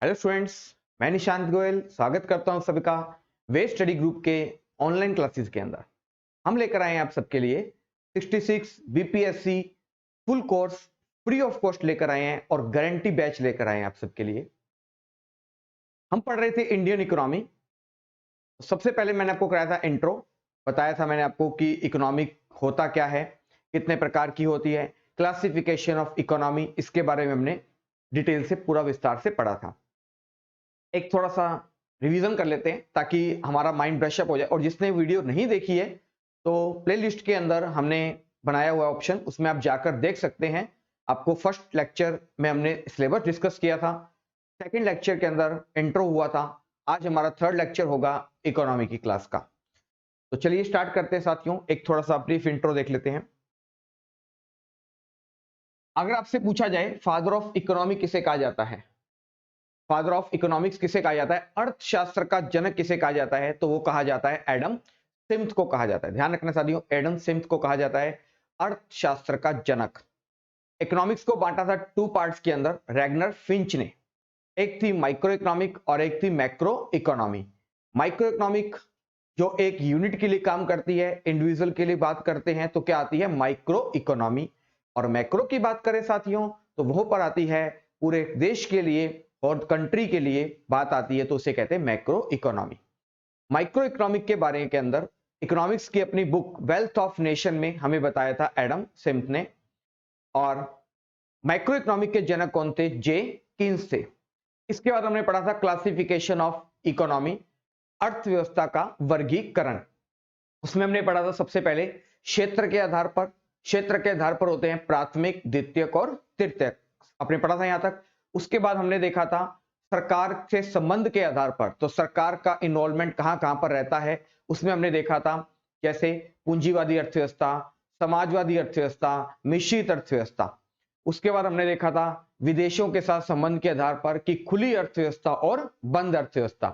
Hello students, मैं निशांत गोयल स्वागत करता हूं सभी का वे स्टडी ग्रुप के ऑनलाइन क्लासेस के अंदर। हम लेकर आए हैं आप सबके लिए 66 BPSC full course free of cost लेकर आए हैं और गारंटी बैच लेकर आए हैं आप सबके लिए। हम पढ़ रहे थे इंडियन इकोनॉमी। सबसे पहले मैंने आपको कराया था इंट्रो, बताया था मैंने आपको कि इकोनॉमिक होता क्या है, कितने प्रकार की होती है, क्लासिफिकेशन ऑफ इकोनॉमी, इसके बारे में हमने डिटेल से पूरा विस्तार से पढ़ा था। एक थोड़ा सा रिवीजन कर लेते हैं ताकि हमारा माइंड ब्रश अप हो जाए। और जिसने वीडियो नहीं देखी है तो प्लेलिस्ट के अंदर हमने बनाया हुआ ऑप्शन, उसमें आप जाकर देख सकते हैं। आपको फर्स्ट लेक्चर में हमने सिलेबस डिस्कस किया था, सेकंड लेक्चर के अंदर इंट्रो हुआ था, आज हमारा थर्ड लेक्चर होगा इकोनॉमी की क्लास का। तो चलिए स्टार्ट करते हैं साथियों। एक थोड़ा सा ब्रीफ इंट्रो देख लेते हैं। अगर आपसे पूछा जाए फादर ऑफ इकोनॉमी किसे कहा जाता है, फादर ऑफ इकोनॉमिक्स किसे कहा जाता है, अर्थशास्त्र का जनक किसे कहा जाता है, तो वो कहा जाता है एडम स्मिथ को कहा जाता है। ध्यान रखना साथियों, एडम स्मिथ को कहा जाता है अर्थशास्त्र का जनक। इकोनॉमिक्स को बांटा था टू पार्ट्स के अंदर रैगनर फिंच ने। एक थी माइक्रो इकोनॉमिक और एक थी मैक्रो इकोनॉमी। माइक्रो इकोनॉमिक जो एक यूनिट के लिए काम करती है, इंडिविजुअल के लिए बात करते हैं तो क्या आती है, माइक्रो इकोनॉमी। और मैक्रो की बात करें साथियों तो वो पर आती है पूरे देश के लिए और कंट्री के लिए बात आती है, तो उसे कहते हैं मैक्रो इकोनॉमी। माइक्रो इकोनॉमिक के बारे के अंदर इकोनॉमिक्स की अपनी बुक वेल्थ ऑफ नेशन में हमें बताया था एडम स्मिथ ने। और माइक्रो इकोनॉमिक के जनक कौन थे, जे किन्स थे। इसके बाद हमने पढ़ा था क्लासिफिकेशन ऑफ इकोनॉमी, अर्थव्यवस्था का वर्गीकरण। उसमें हमने पढ़ा था सबसे पहले क्षेत्र के आधार पर। क्षेत्र के आधार पर होते हैं प्राथमिक, द्वितीयक और तृतीयक, आपने पढ़ा था यहां तक। उसके बाद हमने देखा था सरकार से संबंध के आधार पर, तो सरकार का इन्वॉल्वमेंट कहां कहां पर रहता है, उसमें हमने देखा था जैसे पूंजीवादी अर्थव्यवस्था, समाजवादी अर्थव्यवस्था, मिश्रित अर्थव्यवस्था। उसके बाद हमने देखा था विदेशों के साथ संबंध के आधार पर कि खुली अर्थव्यवस्था और बंद अर्थव्यवस्था।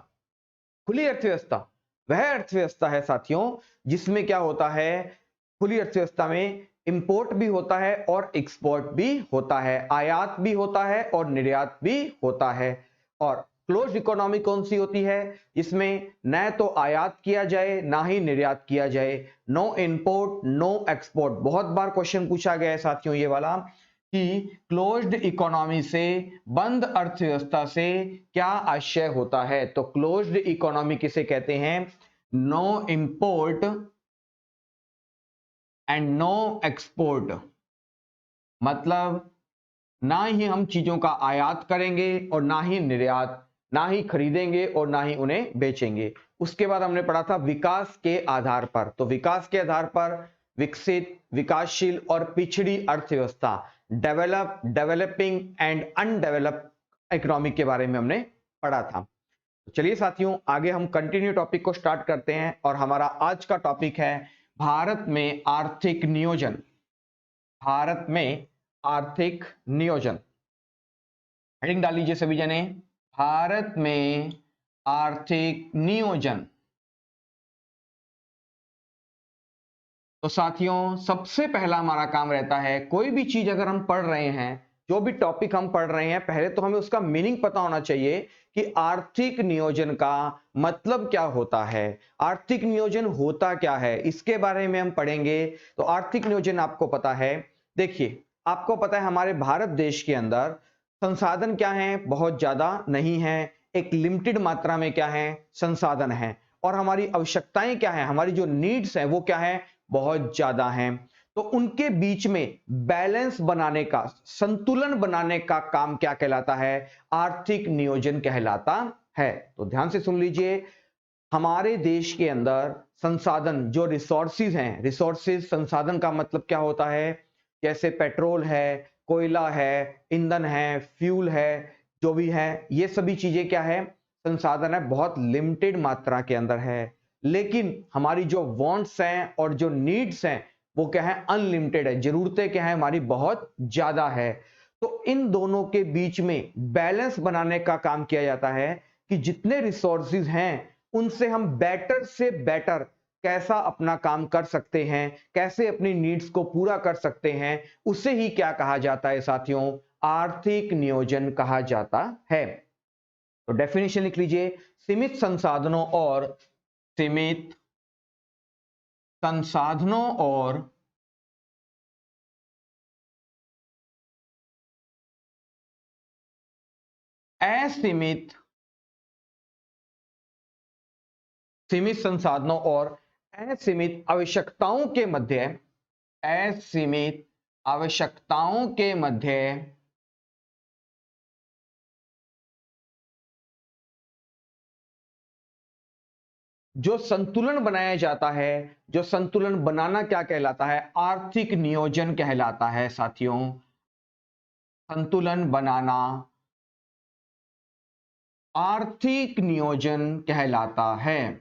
खुली अर्थव्यवस्था वह अर्थव्यवस्था है साथियों जिसमें क्या होता है, खुली अर्थव्यवस्था में इंपोर्ट भी होता है और एक्सपोर्ट भी होता है, आयात भी होता है और निर्यात भी होता है। और क्लोज्ड इकोनॉमी कौन सी होती है, जिसमें न तो आयात किया जाए ना ही निर्यात किया जाए, नो इंपोर्ट नो एक्सपोर्ट। बहुत बार क्वेश्चन पूछा गया है साथियों ये वाला कि क्लोज्ड इकोनॉमी से, बंद अर्थव्यवस्था से क्या आशय होता है, तो क्लोज्ड इकोनॉमी किसे कहते हैं, no import and no export. मतलब ना ही हम चीजों का आयात करेंगे और ना ही निर्यात, ना ही खरीदेंगे और ना ही उन्हें बेचेंगे। उसके बाद हमने पढ़ा था विकास के आधार पर। तो विकास के आधार पर विकसित, विकासशील और पिछड़ी अर्थव्यवस्था, develop, developing and undeveloped economic के बारे में हमने पढ़ा था। तो चलिए साथियों आगे हम कंटिन्यू टॉपिक को स्टार्ट करते हैं और हमारा आज का टॉपिक है भारत में आर्थिक नियोजन। भारत में आर्थिक नियोजन, हेडिंग डाल लीजिए सभी जने, भारत में आर्थिक नियोजन। तो साथियों सबसे पहला हमारा काम रहता है, कोई भी चीज अगर हम पढ़ रहे हैं, जो भी टॉपिक हम पढ़ रहे हैं, पहले तो हमें उसका मीनिंग पता होना चाहिए कि आर्थिक नियोजन का मतलब क्या होता है, आर्थिक नियोजन होता क्या है, इसके बारे में हम पढ़ेंगे। तो आर्थिक नियोजन आपको पता है, देखिए आपको पता है हमारे भारत देश के अंदर संसाधन क्या है, बहुत ज्यादा नहीं है, एक लिमिटेड मात्रा में क्या है, संसाधन है। और हमारी आवश्यकताएं क्या है, हमारी जो नीड्स है वो क्या है, बहुत ज्यादा हैं। तो उनके बीच में बैलेंस बनाने का, संतुलन बनाने का काम क्या कहलाता है, आर्थिक नियोजन कहलाता है। तो ध्यान से सुन लीजिए, हमारे देश के अंदर संसाधन जो रिसोर्सेज हैं, रिसोर्सेज संसाधन का मतलब क्या होता है, जैसे पेट्रोल है, कोयला है, ईंधन है, फ्यूल है, जो भी है, ये सभी चीजें क्या है, संसाधन है, बहुत लिमिटेड मात्रा के अंदर है। लेकिन हमारी जो वांट्स हैं और जो नीड्स हैं वो क्या है, अनलिमिटेड है, जरूरतें क्या है हमारी बहुत ज्यादा है। तो इन दोनों के बीच में बैलेंस बनाने का काम किया जाता है कि जितने रिसोर्सेज हैं उनसे हम बेटर से बेटर कैसा अपना काम कर सकते हैं, कैसे अपनी नीड्स को पूरा कर सकते हैं, उसे ही क्या कहा जाता है साथियों, आर्थिक नियोजन कहा जाता है। तो डेफिनेशन लिख लीजिए, सीमित संसाधनों और सीमित संसाधनों और असीमित सीमित संसाधनों और असीमित आवश्यकताओं के मध्य, असीमित आवश्यकताओं के मध्य जो संतुलन बनाया जाता है, जो संतुलन बनाना क्या कहलाता है, आर्थिक नियोजन कहलाता है साथियों। संतुलन बनाना आर्थिक नियोजन कहलाता है।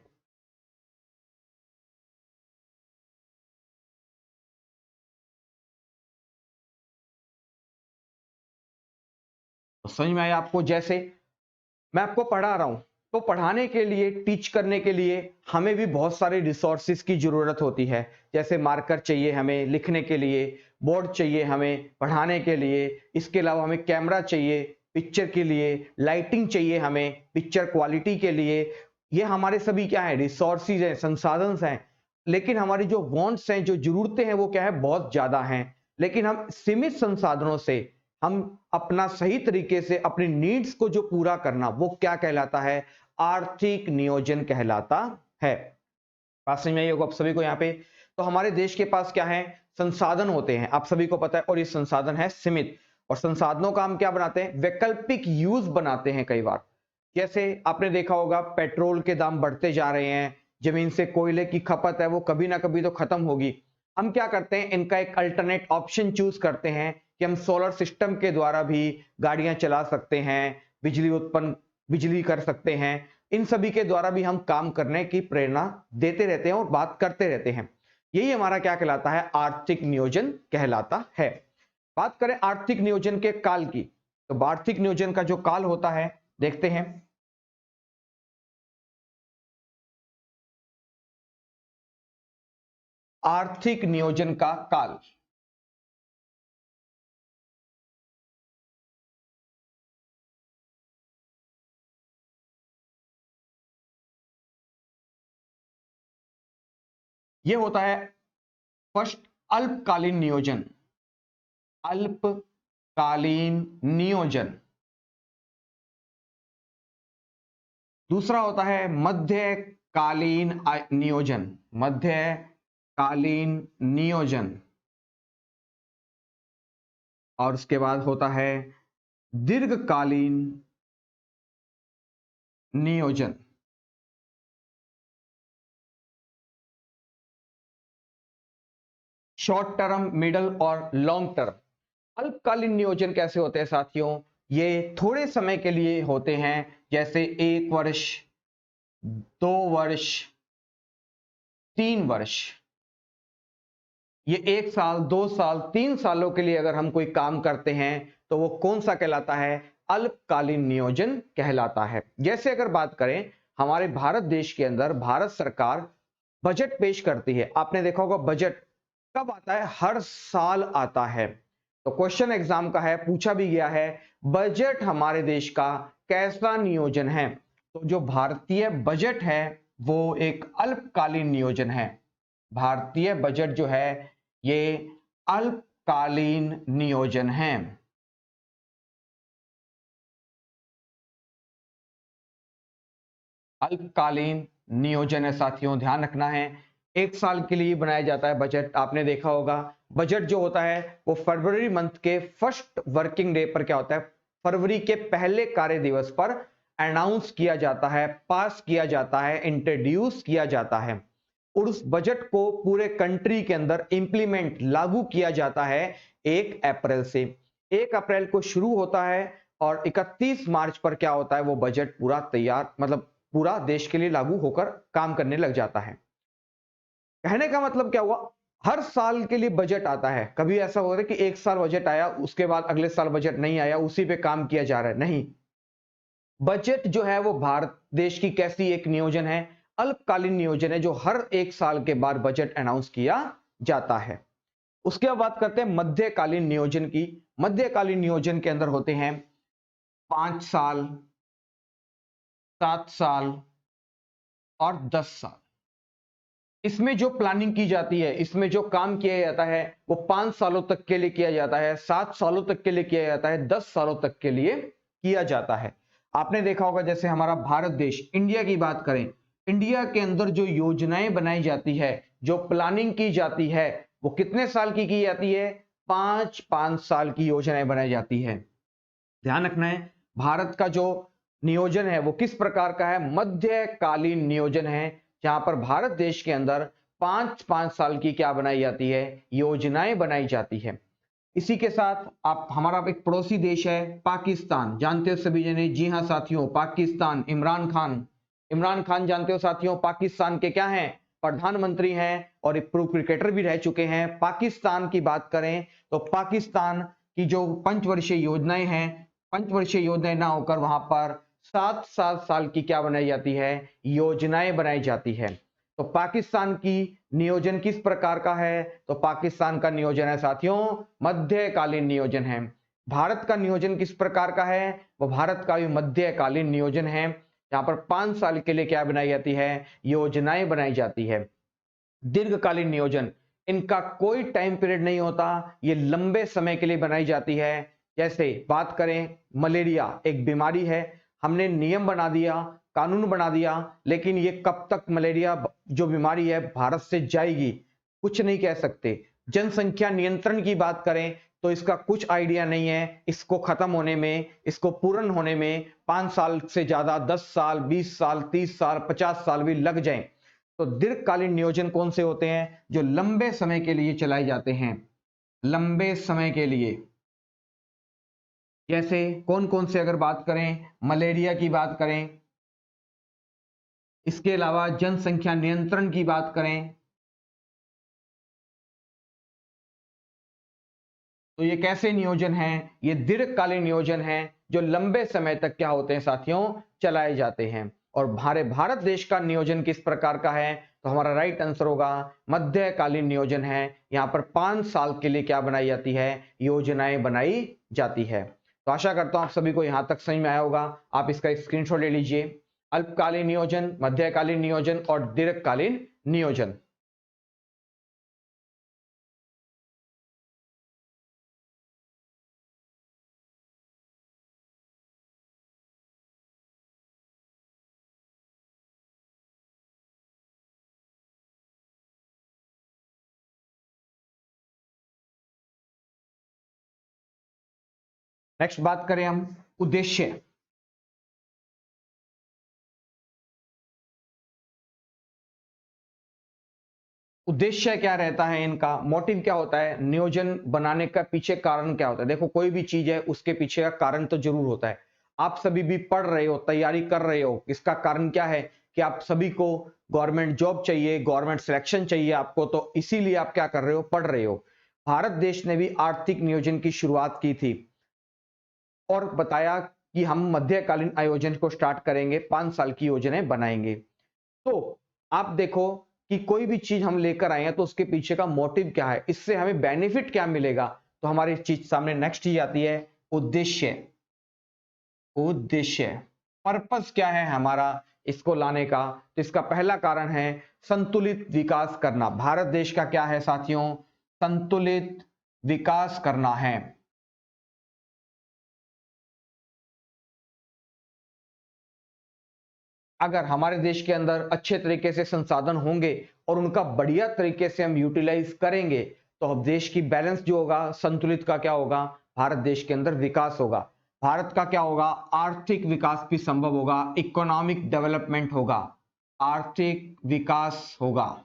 तो समझ में आया आपको? जैसे मैं आपको पढ़ा रहा हूं, तो पढ़ाने के लिए, टीच करने के लिए हमें भी बहुत सारे रिसोर्सेज की जरूरत होती है। जैसे मार्कर चाहिए हमें लिखने के लिए, बोर्ड चाहिए हमें पढ़ाने के लिए, इसके अलावा हमें कैमरा चाहिए पिक्चर के लिए, लाइटिंग चाहिए हमें पिक्चर क्वालिटी के लिए। ये हमारे सभी क्या है, रिसोर्सेज हैं, संसाधन हैं। लेकिन हमारी जो वांट्स हैं, जो जरूरतें हैं, वो क्या है, बहुत ज्यादा हैं। लेकिन हम सीमित संसाधनों से हम अपना सही तरीके से अपनी नीड्स को जो पूरा करना, वो क्या कहलाता है, आर्थिक नियोजन कहलाता है। बात समझ में आई होगा आप सभी को यहाँ पे? तो हमारे देश के पास क्या है, संसाधन होते हैं, आप सभी को पता है, और ये संसाधन है सीमित। और संसाधनों का हम क्या बनाते हैं, वैकल्पिक यूज बनाते हैं कई बार। जैसे आपने देखा होगा पेट्रोल के दाम बढ़ते जा रहे हैं, जमीन से कोयले की खपत है वो कभी ना कभी तो खत्म होगी। हम क्या करते हैं, इनका एक अल्टरनेट ऑप्शन चूज करते हैं कि हम सोलर सिस्टम के द्वारा भी गाड़ियां चला सकते हैं, बिजली कर सकते हैं। इन सभी के द्वारा भी हम काम करने की प्रेरणा देते रहते हैं और बात करते रहते हैं। यही हमारा क्या कहलाता है, आर्थिक नियोजन कहलाता है। बात करें आर्थिक नियोजन के काल की, तो आर्थिक नियोजन का जो काल होता है देखते हैं। आर्थिक नियोजन का काल, यह होता है फर्स्ट अल्पकालीन नियोजन, अल्पकालीन नियोजन। दूसरा होता है मध्यकालीन नियोजन, मध्यकालीन नियोजन। और उसके बाद होता है दीर्घकालीन नियोजन। शॉर्ट टर्म, मिडल और लॉन्ग टर्म। अल्पकालीन नियोजन कैसे होते हैं साथियों, ये थोड़े समय के लिए होते हैं, जैसे 1 वर्ष, 2 वर्ष, 3 वर्ष। ये 1 साल, 2 साल, 3 सालों के लिए अगर हम कोई काम करते हैं तो वो कौन सा कहलाता है, अल्पकालीन नियोजन कहलाता है। जैसे अगर बात करें हमारे भारत देश के अंदर, भारत सरकार बजट पेश करती है। आपने देखा होगा बजट कब आता है, हर साल आता है। तो क्वेश्चन एग्जाम का है, पूछा भी गया है, बजट हमारे देश का कैसा नियोजन है। तो जो भारतीय बजट है वो एक अल्पकालीन नियोजन है। भारतीय बजट जो है ये अल्पकालीन नियोजन है। अल्पकालीन नियोजन है साथियों, ध्यान रखना है। 1 साल के लिए बनाया जाता है बजट। आपने देखा होगा बजट जो होता है वो फरवरी मंथ के फर्स्ट वर्किंग डे पर क्या होता है, फरवरी के पहले कार्य दिवस पर अनाउंस किया जाता है, पास किया जाता है, इंट्रोड्यूस किया जाता है। और उस बजट को पूरे कंट्री के अंदर इंप्लीमेंट, लागू किया जाता है 1 अप्रैल से। 1 अप्रैल को शुरू होता है और 31 मार्च पर क्या होता है, वो बजट पूरा तैयार, मतलब पूरा देश के लिए लागू होकर काम करने लग जाता है। कहने का मतलब क्या हुआ, हर साल के लिए बजट आता है। कभी ऐसा हो रहा है कि 1 साल बजट आया, उसके बाद अगले साल बजट नहीं आया, उसी पे काम किया जा रहा है, नहीं। बजट जो है वो भारत देश की कैसी एक नियोजन है, अल्पकालीन नियोजन है, जो हर 1 साल के बाद बजट अनाउंस किया जाता है। उसके बाद बात करते हैं मध्यकालीन नियोजन की। मध्यकालीन नियोजन के अंदर होते हैं 5 साल, 7 साल और 10 साल। इसमें जो प्लानिंग की जाती है, इसमें जो काम किया जाता है वो 5 सालों तक के लिए किया जाता है, 7 सालों तक के लिए किया जाता है, 10 सालों तक के लिए किया जाता है। आपने देखा होगा जैसे हमारा भारत देश, इंडिया की बात करें, इंडिया के अंदर जो योजनाएं बनाई जाती है, जो प्लानिंग की जाती है, वो कितने साल की जाती है? 5-5 साल की योजनाएं बनाई जाती है। ध्यान रखना है, भारत का जो नियोजन है वो किस प्रकार का है? मध्यकालीन नियोजन है, जहां पर भारत देश के अंदर 5-5 साल की क्या बनाई जाती है? योजनाएं बनाई जाती है। इसी के साथ आप, हमारा एक पड़ोसी देश है पाकिस्तान, जानते हो सभी जने? जी हां साथियों, पाकिस्तान, इमरान खान जानते हो साथियों? पाकिस्तान के क्या हैं? प्रधानमंत्री हैं और एक प्रो क्रिकेटर भी रह चुके हैं। पाकिस्तान की बात करें तो पाकिस्तान की जो पंचवर्षीय योजनाएं हैं, पंचवर्षीय योजनाएं ना होकर वहां पर 7-7 साल की क्या बनाई जाती है? योजनाएं बनाई जाती है। तो पाकिस्तान की नियोजन किस प्रकार का है? तो पाकिस्तान का नियोजन है साथियों मध्यकालीन नियोजन है। भारत का नियोजन किस प्रकार का है? वो भारत का भी मध्यकालीन नियोजन है, यहां पर 5 साल के लिए क्या बनाई जाती है? योजनाएं बनाई जाती है। दीर्घकालीन नियोजन, इनका कोई टाइम पीरियड नहीं होता, ये लंबे समय के लिए बनाई जाती है। जैसे बात करें, मलेरिया एक बीमारी है, हमने नियम बना दिया, कानून बना दिया, लेकिन ये कब तक मलेरिया जो बीमारी है भारत से जाएगी कुछ नहीं कह सकते। जनसंख्या नियंत्रण की बात करें तो इसका कुछ आइडिया नहीं है, इसको खत्म होने में, इसको पूर्ण होने में 5 साल से ज्यादा, 10 साल, 20 साल, 30 साल, 50 साल भी लग जाएं। तो दीर्घकालीन नियोजन कौन से होते हैं? जो लंबे समय के लिए चलाए जाते हैं, लंबे समय के लिए। जैसे कौन कौन से अगर बात करें, मलेरिया की बात करें, इसके अलावा जनसंख्या नियंत्रण की बात करें, तो ये कैसे नियोजन है? ये दीर्घकालीन नियोजन है जो लंबे समय तक क्या होते हैं साथियों? चलाए जाते हैं। और हमारे भारत देश का नियोजन किस प्रकार का है? तो हमारा राइट आंसर होगा मध्यकालीन नियोजन है। यहां पर 5 साल के लिए क्या बनाई जाती है? योजनाएं बनाई जाती है। तो आशा करता हूं आप सभी को यहां तक समझ में आया होगा। आप इसका एक स्क्रीनशॉट ले लीजिए। अल्पकालीन नियोजन, मध्यकालीन नियोजन और दीर्घकालीन नियोजन। नेक्स्ट बात करें हम उद्देश्य। उद्देश्य क्या रहता है इनका? मोटिव क्या होता है? नियोजन बनाने का पीछे कारण क्या होता है? देखो, कोई भी चीज है उसके पीछे का कारण तो जरूर होता है। आप सभी भी पढ़ रहे हो, तैयारी कर रहे हो, इसका कारण क्या है? कि आप सभी को गवर्नमेंट जॉब चाहिए, गवर्नमेंट सिलेक्शन चाहिए आपको, तो इसीलिए आप क्या कर रहे हो? पढ़ रहे हो। भारत देश ने भी आर्थिक नियोजन की शुरुआत की थी और बताया कि हम मध्यकालीन आयोजन को स्टार्ट करेंगे, 5 साल की योजनाएं बनाएंगे। तो आप देखो कि कोई भी चीज हम लेकर आए हैं तो उसके पीछे का मोटिव क्या है, इससे हमें बेनिफिट क्या मिलेगा। तो हमारी चीज सामने नेक्स्ट चीज आती है उद्देश्य। उद्देश्य, पर्पस क्या है हमारा इसको लाने का? तो इसका पहला कारण है संतुलित विकास करना। भारत देश का क्या है साथियों? संतुलित विकास करना है। अगर हमारे देश के अंदर अच्छे तरीके से संसाधन होंगे और उनका बढ़िया तरीके से हम यूटिलाइज करेंगे तो अब देश की बैलेंस जो होगा, संतुलित का क्या होगा? भारत देश के अंदर विकास होगा। भारत का क्या होगा? आर्थिक विकास भी संभव होगा, इकोनॉमिक डेवलपमेंट होगा, आर्थिक विकास होगा।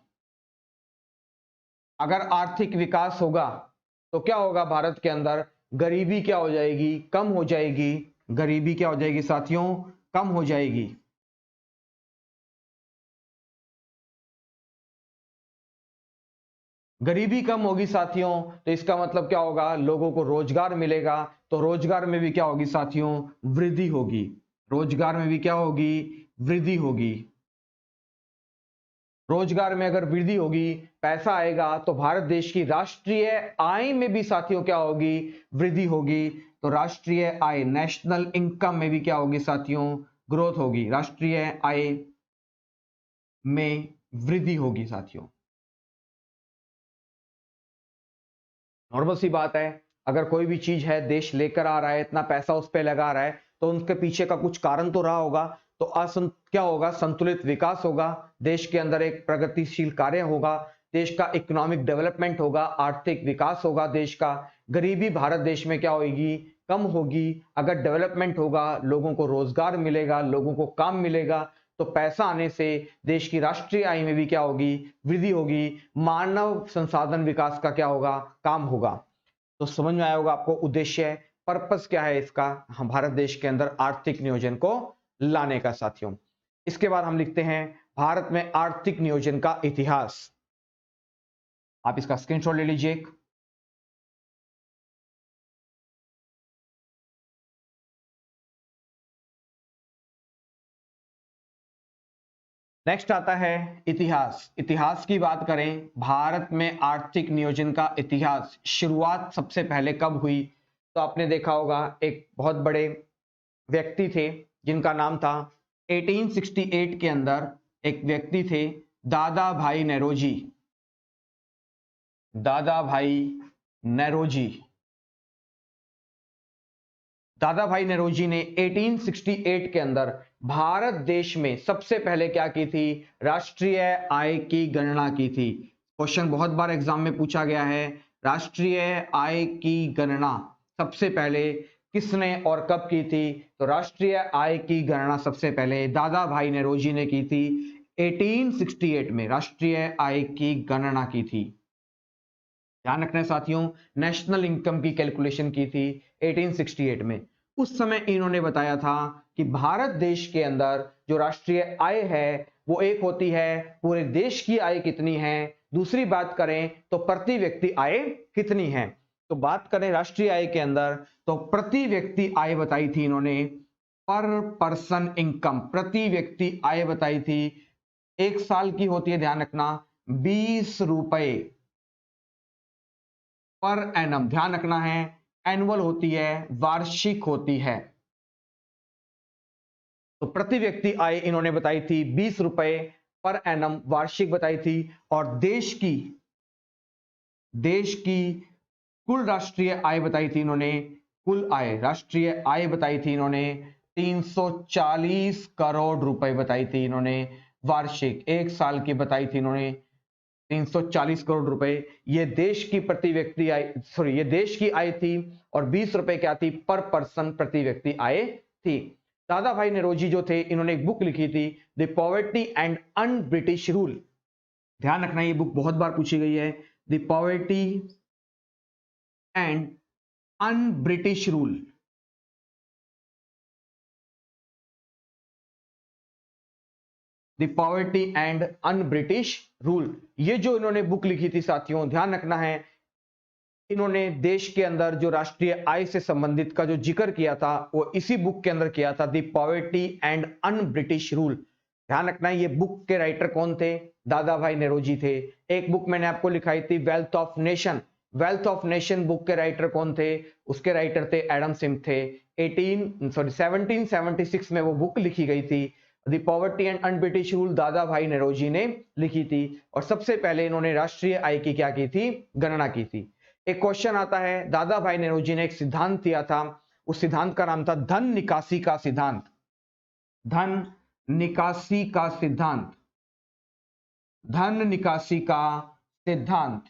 अगर आर्थिक विकास होगा तो क्या होगा? भारत के अंदर गरीबी क्या हो जाएगी? कम हो जाएगी। गरीबी क्या हो जाएगी साथियों? कम हो जाएगी। गरीबी कम होगी साथियों, तो इसका मतलब क्या होगा? लोगों को रोजगार मिलेगा। तो रोजगार में भी क्या होगी साथियों? वृद्धि होगी। रोजगार में भी क्या होगी? वृद्धि होगी। रोजगार में अगर वृद्धि होगी, पैसा आएगा, तो भारत देश की राष्ट्रीय आय में भी साथियों क्या होगी? वृद्धि होगी। तो राष्ट्रीय आय, नेशनल इनकम में भी क्या होगी साथियों? ग्रोथ होगी, राष्ट्रीय आय में वृद्धि होगी साथियों। नॉर्मल सी बात है, अगर कोई भी चीज है देश लेकर आ रहा है, इतना पैसा उस पर लगा रहा है, तो उनके पीछे का कुछ कारण तो रहा होगा। तो क्या होगा, संतुलित विकास होगा, देश के अंदर एक प्रगतिशील कार्य होगा, देश का इकोनॉमिक डेवलपमेंट होगा, आर्थिक विकास होगा, देश का गरीबी भारत देश में क्या होगी, कम होगी। अगर डेवलपमेंट होगा, लोगों को रोजगार मिलेगा, लोगों को काम मिलेगा, तो पैसा आने से देश की राष्ट्रीय आय में भी क्या होगी, वृद्धि होगी, मानव संसाधन विकास का क्या होगा, काम होगा। तो समझ में आया होगा आपको उद्देश्य, पर्पस क्या है इसका, हम भारत देश के अंदर आर्थिक नियोजन को लाने का साथियों। इसके बाद हम लिखते हैं भारत में आर्थिक नियोजन का इतिहास। आप इसका स्क्रीनशॉट ले लीजिए। नेक्स्ट आता है इतिहास। इतिहास की बात करें, भारत में आर्थिक नियोजन का इतिहास शुरुआत सबसे पहले कब हुई, तो आपने देखा होगा एक बहुत बड़े व्यक्ति थे जिनका नाम था 1868 के अंदर एक व्यक्ति थे दादा भाई नेरोजी। दादा भाई नेरोजी, दादा भाई नेरोजी ने 1868 के अंदर भारत देश में सबसे पहले क्या की थी, राष्ट्रीय आय की गणना की थी। क्वेश्चन बहुत बार एग्जाम में पूछा गया है, राष्ट्रीय आय की गणना सबसे पहले किसने और कब की थी, तो राष्ट्रीय आय की गणना सबसे पहले दादा भाई नेरोजी ने की थी 1868 में, राष्ट्रीय आय की गणना की थी। ध्यान रखना है साथियों, नेशनल इनकम की कैलकुलेशन की थी 1868 में। उस समय इन्होंने बताया था कि भारत देश के अंदर जो राष्ट्रीय आय है वो एक होती है, पूरे देश की आय कितनी है, दूसरी बात करें तो प्रति व्यक्ति आय कितनी है। तो बात करें राष्ट्रीय आय के अंदर, तो प्रति व्यक्ति आय बताई थी इन्होंने, पर पर्सन इनकम, प्रति व्यक्ति आय बताई थी, एक साल की होती है, ध्यान रखना 20 रुपए पर एनम, ध्यान रखना है एनुअल होती है, वार्षिक होती है। तो प्रति व्यक्ति आय इन्होंने बताई थी 20 रुपए पर एनम, वार्षिक बताई थी। और देश की कुल राष्ट्रीय आय बताई थी इन्होंने, कुल आय, राष्ट्रीय आय बताई थी इन्होंने 340 करोड़ रुपए बताई थी इन्होंने, वार्षिक, एक साल की बताई थी इन्होंने 340 करोड़ रुपए। ये देश की प्रति व्यक्ति आय, सॉरी, ये देश की आय थी। और 20 रुपए क्या थी, पर पर्सन प्रति व्यक्ति आय थी। दादा भाई नेरोजी जो थे, इन्होंने एक बुक लिखी थी the poverty and un British rule. ध्यान रखना ये बुक बहुत बार पूछी गई है, the poverty and un British rule. The poverty and un British rule, ये जो इन्होंने बुक लिखी थी साथियों, ध्यान रखना है इन्होंने देश के अंदर जो राष्ट्रीय आय से संबंधित का जो जिक्र किया था वो इसी बुक के अंदर किया था, the poverty and un British rule. ध्यान रखना है ये बुक के राइटर कौन थे, दादा भाई नेरोजी थे। एक बुक मैंने आपको लिखाई थी wealth of nation, wealth of nation book के राइटर कौन थे, उसके राइटर थे एडम स्मिथ थे। 1776 में वो बुक लिखी गई थी, the poverty and un British rule, दादा भाई नेरोजी ने लिखी थी। और सबसे पहले इन्होंने राष्ट्रीय आय की क्या की थी, गणना की थी। एक क्वेश्चन आता है, दादा भाई नेरोजी ने एक सिद्धांत दिया था, उस सिद्धांत का नाम था धन निकासी का सिद्धांत। धन निकासी का सिद्धांत, धन निकासी का सिद्धांत।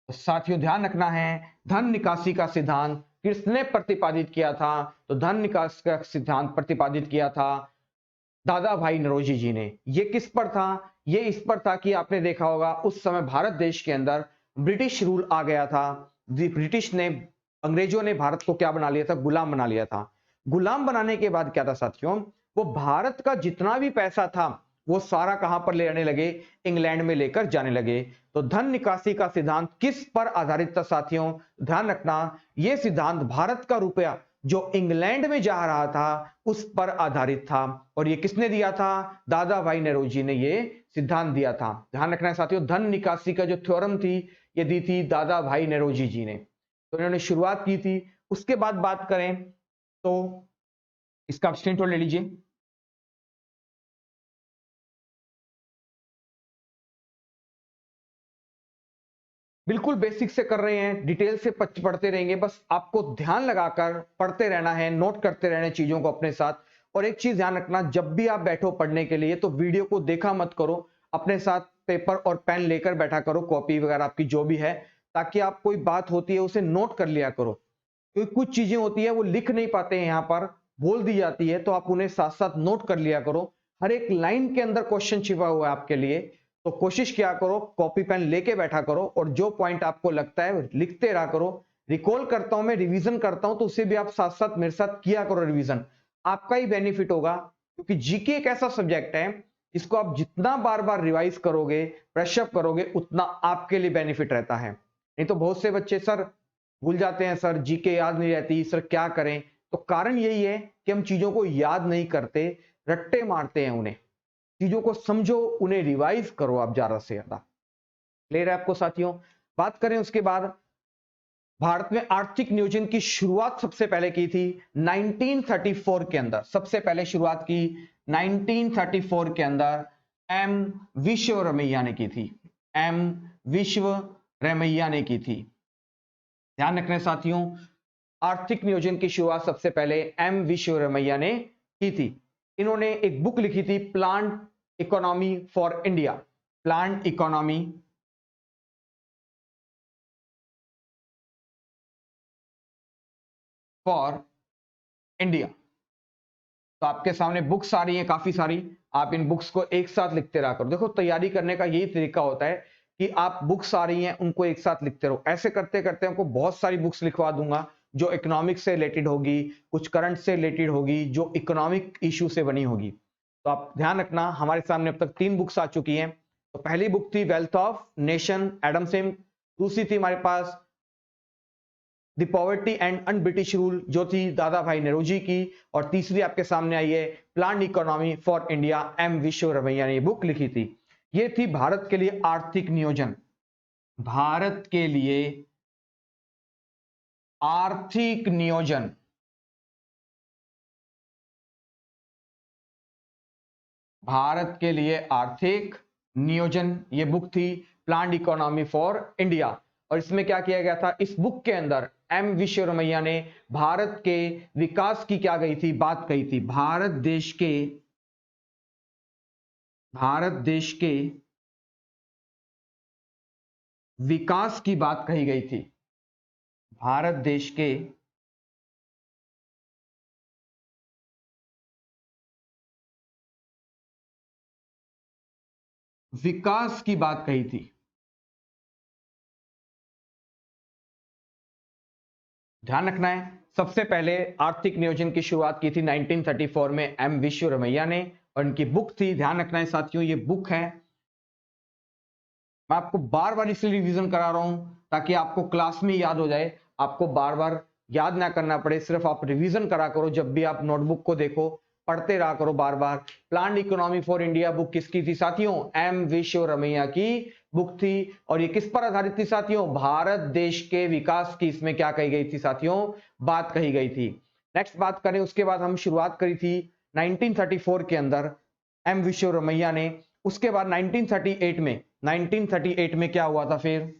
साथियों ध्यान रखना है, धन निकासी का सिद्धांत किसने प्रतिपादित किया था, तो धन निकासी का सिद्धांत प्रतिपादित किया था दादा भाई नौरोजी जी ने। ये किस पर था, ये इस पर था कि आपने देखा होगा उस समय भारत देश के अंदर ब्रिटिश रूल आ गया था। ब्रिटिश ने, अंग्रेजों ने भारत को क्या बना लिया था, गुलाम बना लिया था। गुलाम बनाने के बाद क्या था साथियों, वो भारत का जितना भी पैसा था वो सारा कहां पर ले जाने लगे, इंग्लैंड में लेकर जाने लगे। तो धन निकासी का सिद्धांत किस पर आधारित था साथियों, ध्यान रखना, यह सिद्धांत भारत का रुपया जो इंग्लैंड में जा रहा था उस पर आधारित था। और ये किसने दिया था, दादा भाई नेरोजी ने ये सिद्धांत दिया था। ध्यान रखना है साथियों, धन निकासी का जो थ्योरम थी ये दी थी दादा भाई नेरोजी जी ने, तो इन्होंने शुरुआत की थी। उसके बाद बात करें तो इसका आप स्क्रीनशॉट ले लीजिए। बिल्कुल बेसिक से कर रहे हैं, डिटेल से पढ़ते रहेंगे, बस आपको ध्यान लगाकर पढ़ते रहना है, नोट करते रहना है चीजों को अपने साथ। और एक चीज ध्यान रखना, जब भी आप बैठो पढ़ने के लिए तो वीडियो को देखा मत करो, अपने साथ पेपर और पेन लेकर बैठा करो, कॉपी वगैरह आपकी जो भी है, ताकि आप कोई बात होती है उसे नोट कर लिया करो। क्योंकि कुछ चीजें होती है वो लिख नहीं पाते हैं, यहाँ पर बोल दी जाती है, तो आप उन्हें साथ साथ नोट कर लिया करो। हर एक लाइन के अंदर क्वेश्चन छिपा हुआ है आपके लिए, तो कोशिश किया करो, कॉपी पेन लेके बैठा करो और जो पॉइंट आपको लगता है लिखते रहा करो। रिकॉल करता हूं मैं, रिवीजन करता हूं, तो उसे भी आप साथ साथ मेरे साथ किया करो रिवीजन, आपका ही बेनिफिट होगा। क्योंकि जीके एक ऐसा सब्जेक्ट है जिसको आप जितना बार बार रिवाइज करोगे, ब्रशअप करोगे, उतना आपके लिए बेनिफिट रहता है। नहीं तो बहुत से बच्चे सर भूल जाते हैं, सर जीके याद नहीं रहती, सर क्या करें। तो कारण यही है कि हम चीजों को याद नहीं करते, रट्टे मारते हैं उन्हें। चीजों को समझो, उन्हें रिवाइज करो आप ज्यादा से ज्यादा। क्लियर है आपको साथियों? बात करें उसके बाद, भारत में आर्थिक नियोजन की शुरुआत सबसे पहले की थी 1934 के अंदर। सबसे पहले शुरुआत की 1934 के अंदर एम विश्वरमैया ने की थी। एम विश्वरमैया ने की थी। ध्यान रखना साथियों, आर्थिक नियोजन की शुरुआत सबसे पहले एम विश्वरमैया ने की थी। इन्होंने एक बुक लिखी थी, plant economy for India. Plant economy for India. तो आपके सामने बुक्स आ रही हैं काफी सारी, आप इन बुक्स को एक साथ लिखते रहा करो। देखो तैयारी करने का यही तरीका होता है कि आप बुक्स आ रही हैं उनको एक साथ लिखते रहो। ऐसे करते करते आपको बहुत सारी बुक्स लिखवा दूंगा जो इकोनॉमिक्स से रिलेटेड होगी, कुछ करंट से रिलेटेड होगी, जो इकोनॉमिक इश्यू से बनी होगी। तो आप ध्यान रखना, हमारे सामने अब तक 3 बुक्स आ चुकी हैं। तो पहली बुक थी wealth of nation, Adam Smith. दूसरी थी हमारे पास the poverty and un British rule, जो थी दादा भाई नेहरूजी की। और तीसरी आपके सामने आई है plan economy for India, M Visvesvaraya ने बुक लिखी थी। ये थी भारत के लिए आर्थिक नियोजन। भारत के लिए आर्थिक नियोजन, भारत के लिए आर्थिक नियोजन, ये बुक थी प्लान इकोनॉमी फॉर इंडिया। और इसमें क्या किया गया था, इस बुक के अंदर एम विश्वरमैया ने भारत के विकास की क्या गई थी, बात कही थी। भारत देश के विकास की बात कही गई थी। भारत देश के विकास की बात कही थी। ध्यान रखना है, सबसे पहले आर्थिक नियोजन की शुरुआत की थी 1934 में एम विश्वरमैया ने, और इनकी बुक थी, ध्यान रखना है साथियों, ये बुक है, मैं आपको बार बार इसलिए रिवीजन करा रहा हूं ताकि आपको क्लास में याद हो जाए, आपको बार बार याद ना करना पड़े, सिर्फ आप रिवीजन करा करो। जब भी आप नोटबुक को देखो, पढ़ते रहा करो बार बार। Plan economy for India book किसकी थी साथियों? एम विश्वरमैया की बुक थी। और ये किस पर आधारित थी साथियों? भारत देश के विकास की इसमें क्या कही गई थी साथियों? बात कही गई थी। नेक्स्ट बात करें, उसके बाद हम शुरुआत करी थी 1934 के अंदर एम विश्वरमैया ने। उसके बाद 1938 में क्या हुआ था फिर?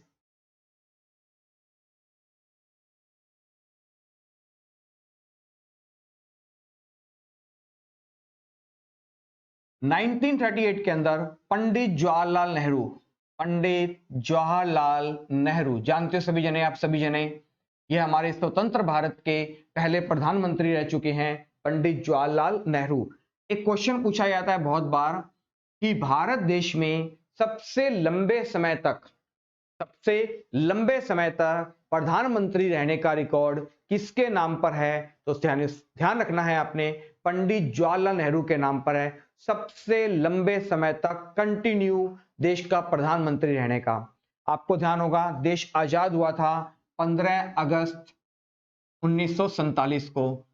1938 के अंदर पंडित जवाहरलाल नेहरू, जानते हो सभी जने, आप सभी जने, ये हमारे स्वतंत्र भारत के पहले प्रधानमंत्री रह चुके हैं, पंडित जवाहरलाल नेहरू। एक क्वेश्चन पूछा जाता है बहुत बार कि भारत देश में सबसे लंबे समय तक प्रधानमंत्री रहने का रिकॉर्ड किसके नाम पर है? तो ध्यान रखना है आपने, पंडित जवाहरलाल नेहरू के नाम पर है सबसे लंबे समय तक कंटिन्यू देश का प्रधानमंत्री रहने का। आपको ध्यान होगा, देश आजाद हुआ था 15 अगस्त 1947 को।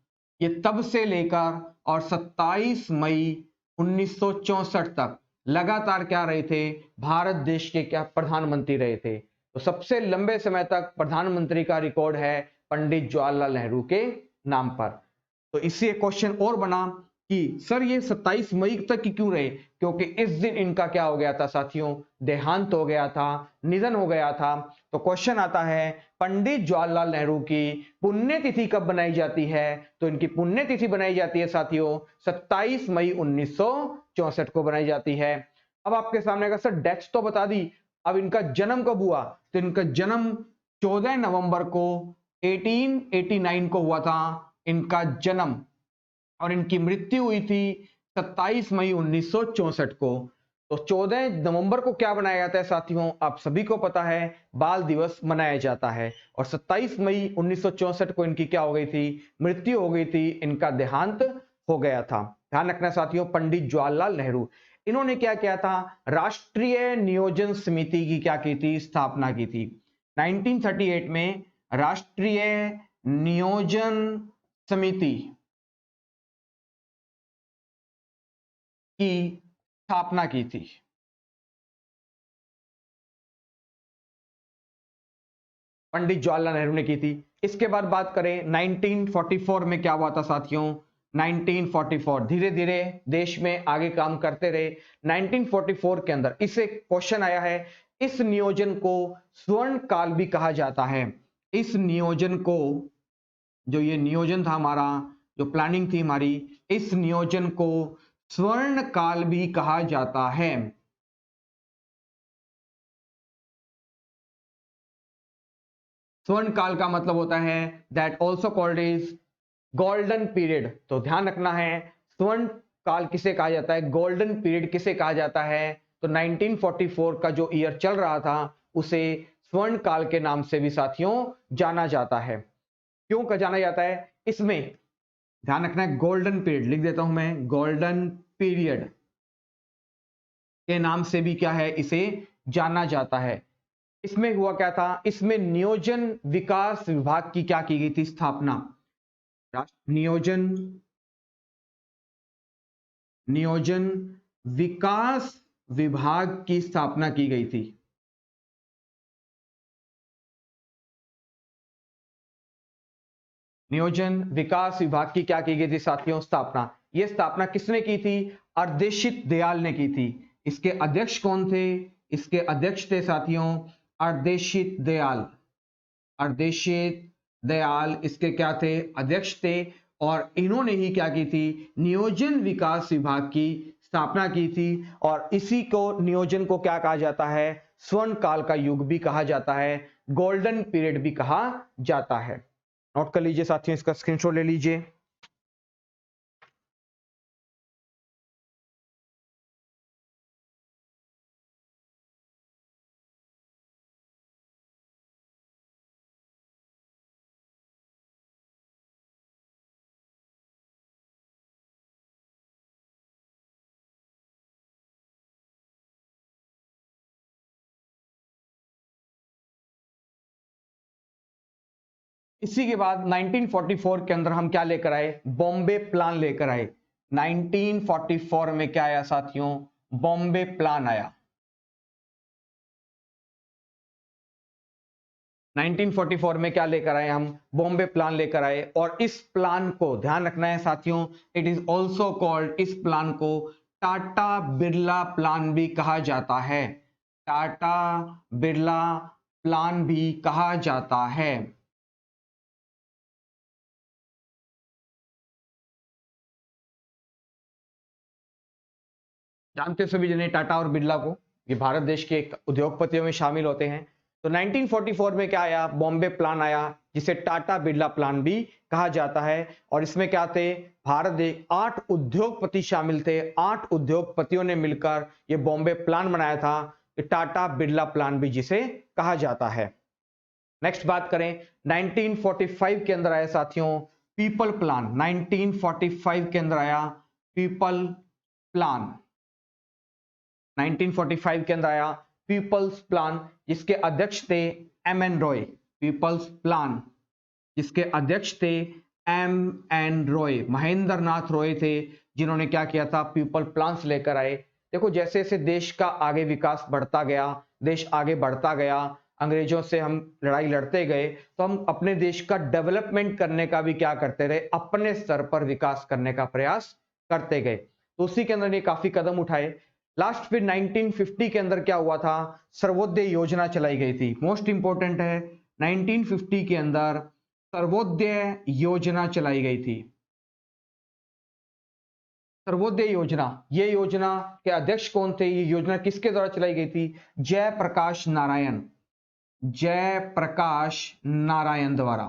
ये तब से लेकर और 27 मई 1964 तक लगातार क्या रहे थे? भारत देश के क्या प्रधानमंत्री रहे थे। तो सबसे लंबे समय तक प्रधानमंत्री का रिकॉर्ड है पंडित जवाहरलाल नेहरू के नाम पर। तो इससे एक क्वेश्चन और बना कि सर ये 27 मई तक की क्यों रहे, क्योंकि इस दिन इनका क्या हो गया था साथियों, देहांत हो गया था, निधन हो गया था। तो क्वेश्चन आता है पंडित जवाहरलाल नेहरू की पुण्यतिथि कब बनाई जाती है, तो इनकी पुण्यतिथि बनाई जाती है साथियों 27 मई 1964 को बनाई जाती है। अब आपके सामने अगर सर डेट्स तो बता दी, अब इनका जन्म कब हुआ, तो इनका जन्म 14 नवंबर को 1889 को हुआ था इनका जन्म, और इनकी मृत्यु हुई थी 27 मई 1964 को। तो 14 नवंबर को क्या बनाया जाता है साथियों, आप सभी को पता है बाल दिवस मनाया जाता है, और 27 मई 1964 को इनकी क्या हो गई थी, मृत्यु हो गई थी, इनका देहांत हो गया था। ध्यान रखना साथियों, पंडित जवाहरलाल नेहरू, इन्होंने क्या किया था, राष्ट्रीय नियोजन समिति की क्या की थी, स्थापना की थी। 1938 में राष्ट्रीय नियोजन समिति की स्थापना की थी। पंडित जवाहरलाल नेहरू ने की थी। इसके बाद बात करें 1944 में क्या हुआ था साथियों, 1944 धीरे धीरे देश में आगे काम करते रहे। 1944 के अंदर इससे क्वेश्चन आया है, इस नियोजन को स्वर्ण काल भी कहा जाता है। इस नियोजन को, जो ये नियोजन था हमारा, जो प्लानिंग थी हमारी, इस नियोजन को स्वर्ण काल भी कहा जाता है। स्वर्ण काल का मतलब होता है that also called is golden period. तो ध्यान रखना है, स्वर्ण काल किसे कहा जाता है, गोल्डन पीरियड किसे कहा जाता है, तो 1944 का जो ईयर चल रहा था उसे स्वर्ण काल के नाम से भी साथियों जाना जाता है। क्यों का जाना जाता है, इसमें ध्यान रखना है, गोल्डन पीरियड लिख देता हूं मैं, गोल्डन पीरियड के नाम से भी क्या है, इसे जाना जाता है। इसमें हुआ क्या था, इसमें नियोजन विकास विभाग की क्या की गई थी, स्थापना। नियोजन नियोजन विकास विभाग की स्थापना की गई थी। नियोजन विकास विभाग की क्या की गई थी साथियों, स्थापना। यह स्थापना किसने की थी, अर्देशित दयाल ने की थी। इसके अध्यक्ष कौन थे, इसके अध्यक्ष थे साथियों अर्देशित दयाल। अर्देशित दयाल इसके क्या थे, अध्यक्ष थे, और इन्होंने ही क्या की थी, नियोजन विकास विभाग की स्थापना की थी। और इसी को, नियोजन को क्या कहा जाता है, स्वर्ण काल का युग भी कहा जाता है, गोल्डन पीरियड भी कहा जाता है। नोट कर लीजिए साथियों, इसका स्क्रीनशॉट ले लीजिए। इसी के बाद 1944 के अंदर हम क्या लेकर आए, बॉम्बे प्लान लेकर आए। 1944 में क्या आया साथियों, बॉम्बे प्लान आया। 1944 में क्या लेकर आए हम, बॉम्बे प्लान लेकर आए। और इस प्लान को ध्यान रखना है साथियों, इट इज ऑल्सो कॉल्ड, इस प्लान को टाटा बिरला प्लान भी कहा जाता है। टाटा बिरला प्लान भी कहा जाता है। जानते हो सभी जने टाटा और बिरला को, ये भारत देश के एक उद्योगपतियों में शामिल होते हैं। तो 1944 में क्या आया, बॉम्बे प्लान आया, जिसे टाटा बिरला प्लान भी कहा जाता है। और इसमें क्या थे, भारत देश 8 उद्योगपति शामिल थे। 8 उद्योगपतियों ने मिलकर ये बॉम्बे प्लान बनाया था, टाटा बिरला प्लान भी जिसे कहा जाता है। नेक्स्ट बात करें, 1945 के अंदर आया साथियों पीपल प्लान। 1945 के अंदर आया पीपल प्लान। 1945 के अंदर आया पीपल्स प्लान, जिसके अध्यक्ष थे M N Roy. People's plan जिसके अध्यक्ष थे एम एन रॉय, महेंद्र नाथ रॉय थे, जिन्होंने क्या किया था, पीपल प्लान्स लेकर आए। देखो जैसे जैसे देश का आगे विकास बढ़ता गया, देश आगे बढ़ता गया, अंग्रेजों से हम लड़ाई लड़ते गए, तो हम अपने देश का डेवलपमेंट करने का भी क्या करते रहे, अपने स्तर पर विकास करने का प्रयास करते गए। तो उसी के अंदर ये काफी कदम उठाए। लास्ट फिर 1950 के अंदर क्या हुआ था, सर्वोदय योजना चलाई गई थी। मोस्ट इंपोर्टेंट है, 1950 के अंदर सर्वोदय योजना चलाई गई थी। सर्वोदय योजना, ये योजना के अध्यक्ष कौन थे, ये योजना किसके द्वारा चलाई गई थी, जयप्रकाश नारायण, जयप्रकाश नारायण द्वारा,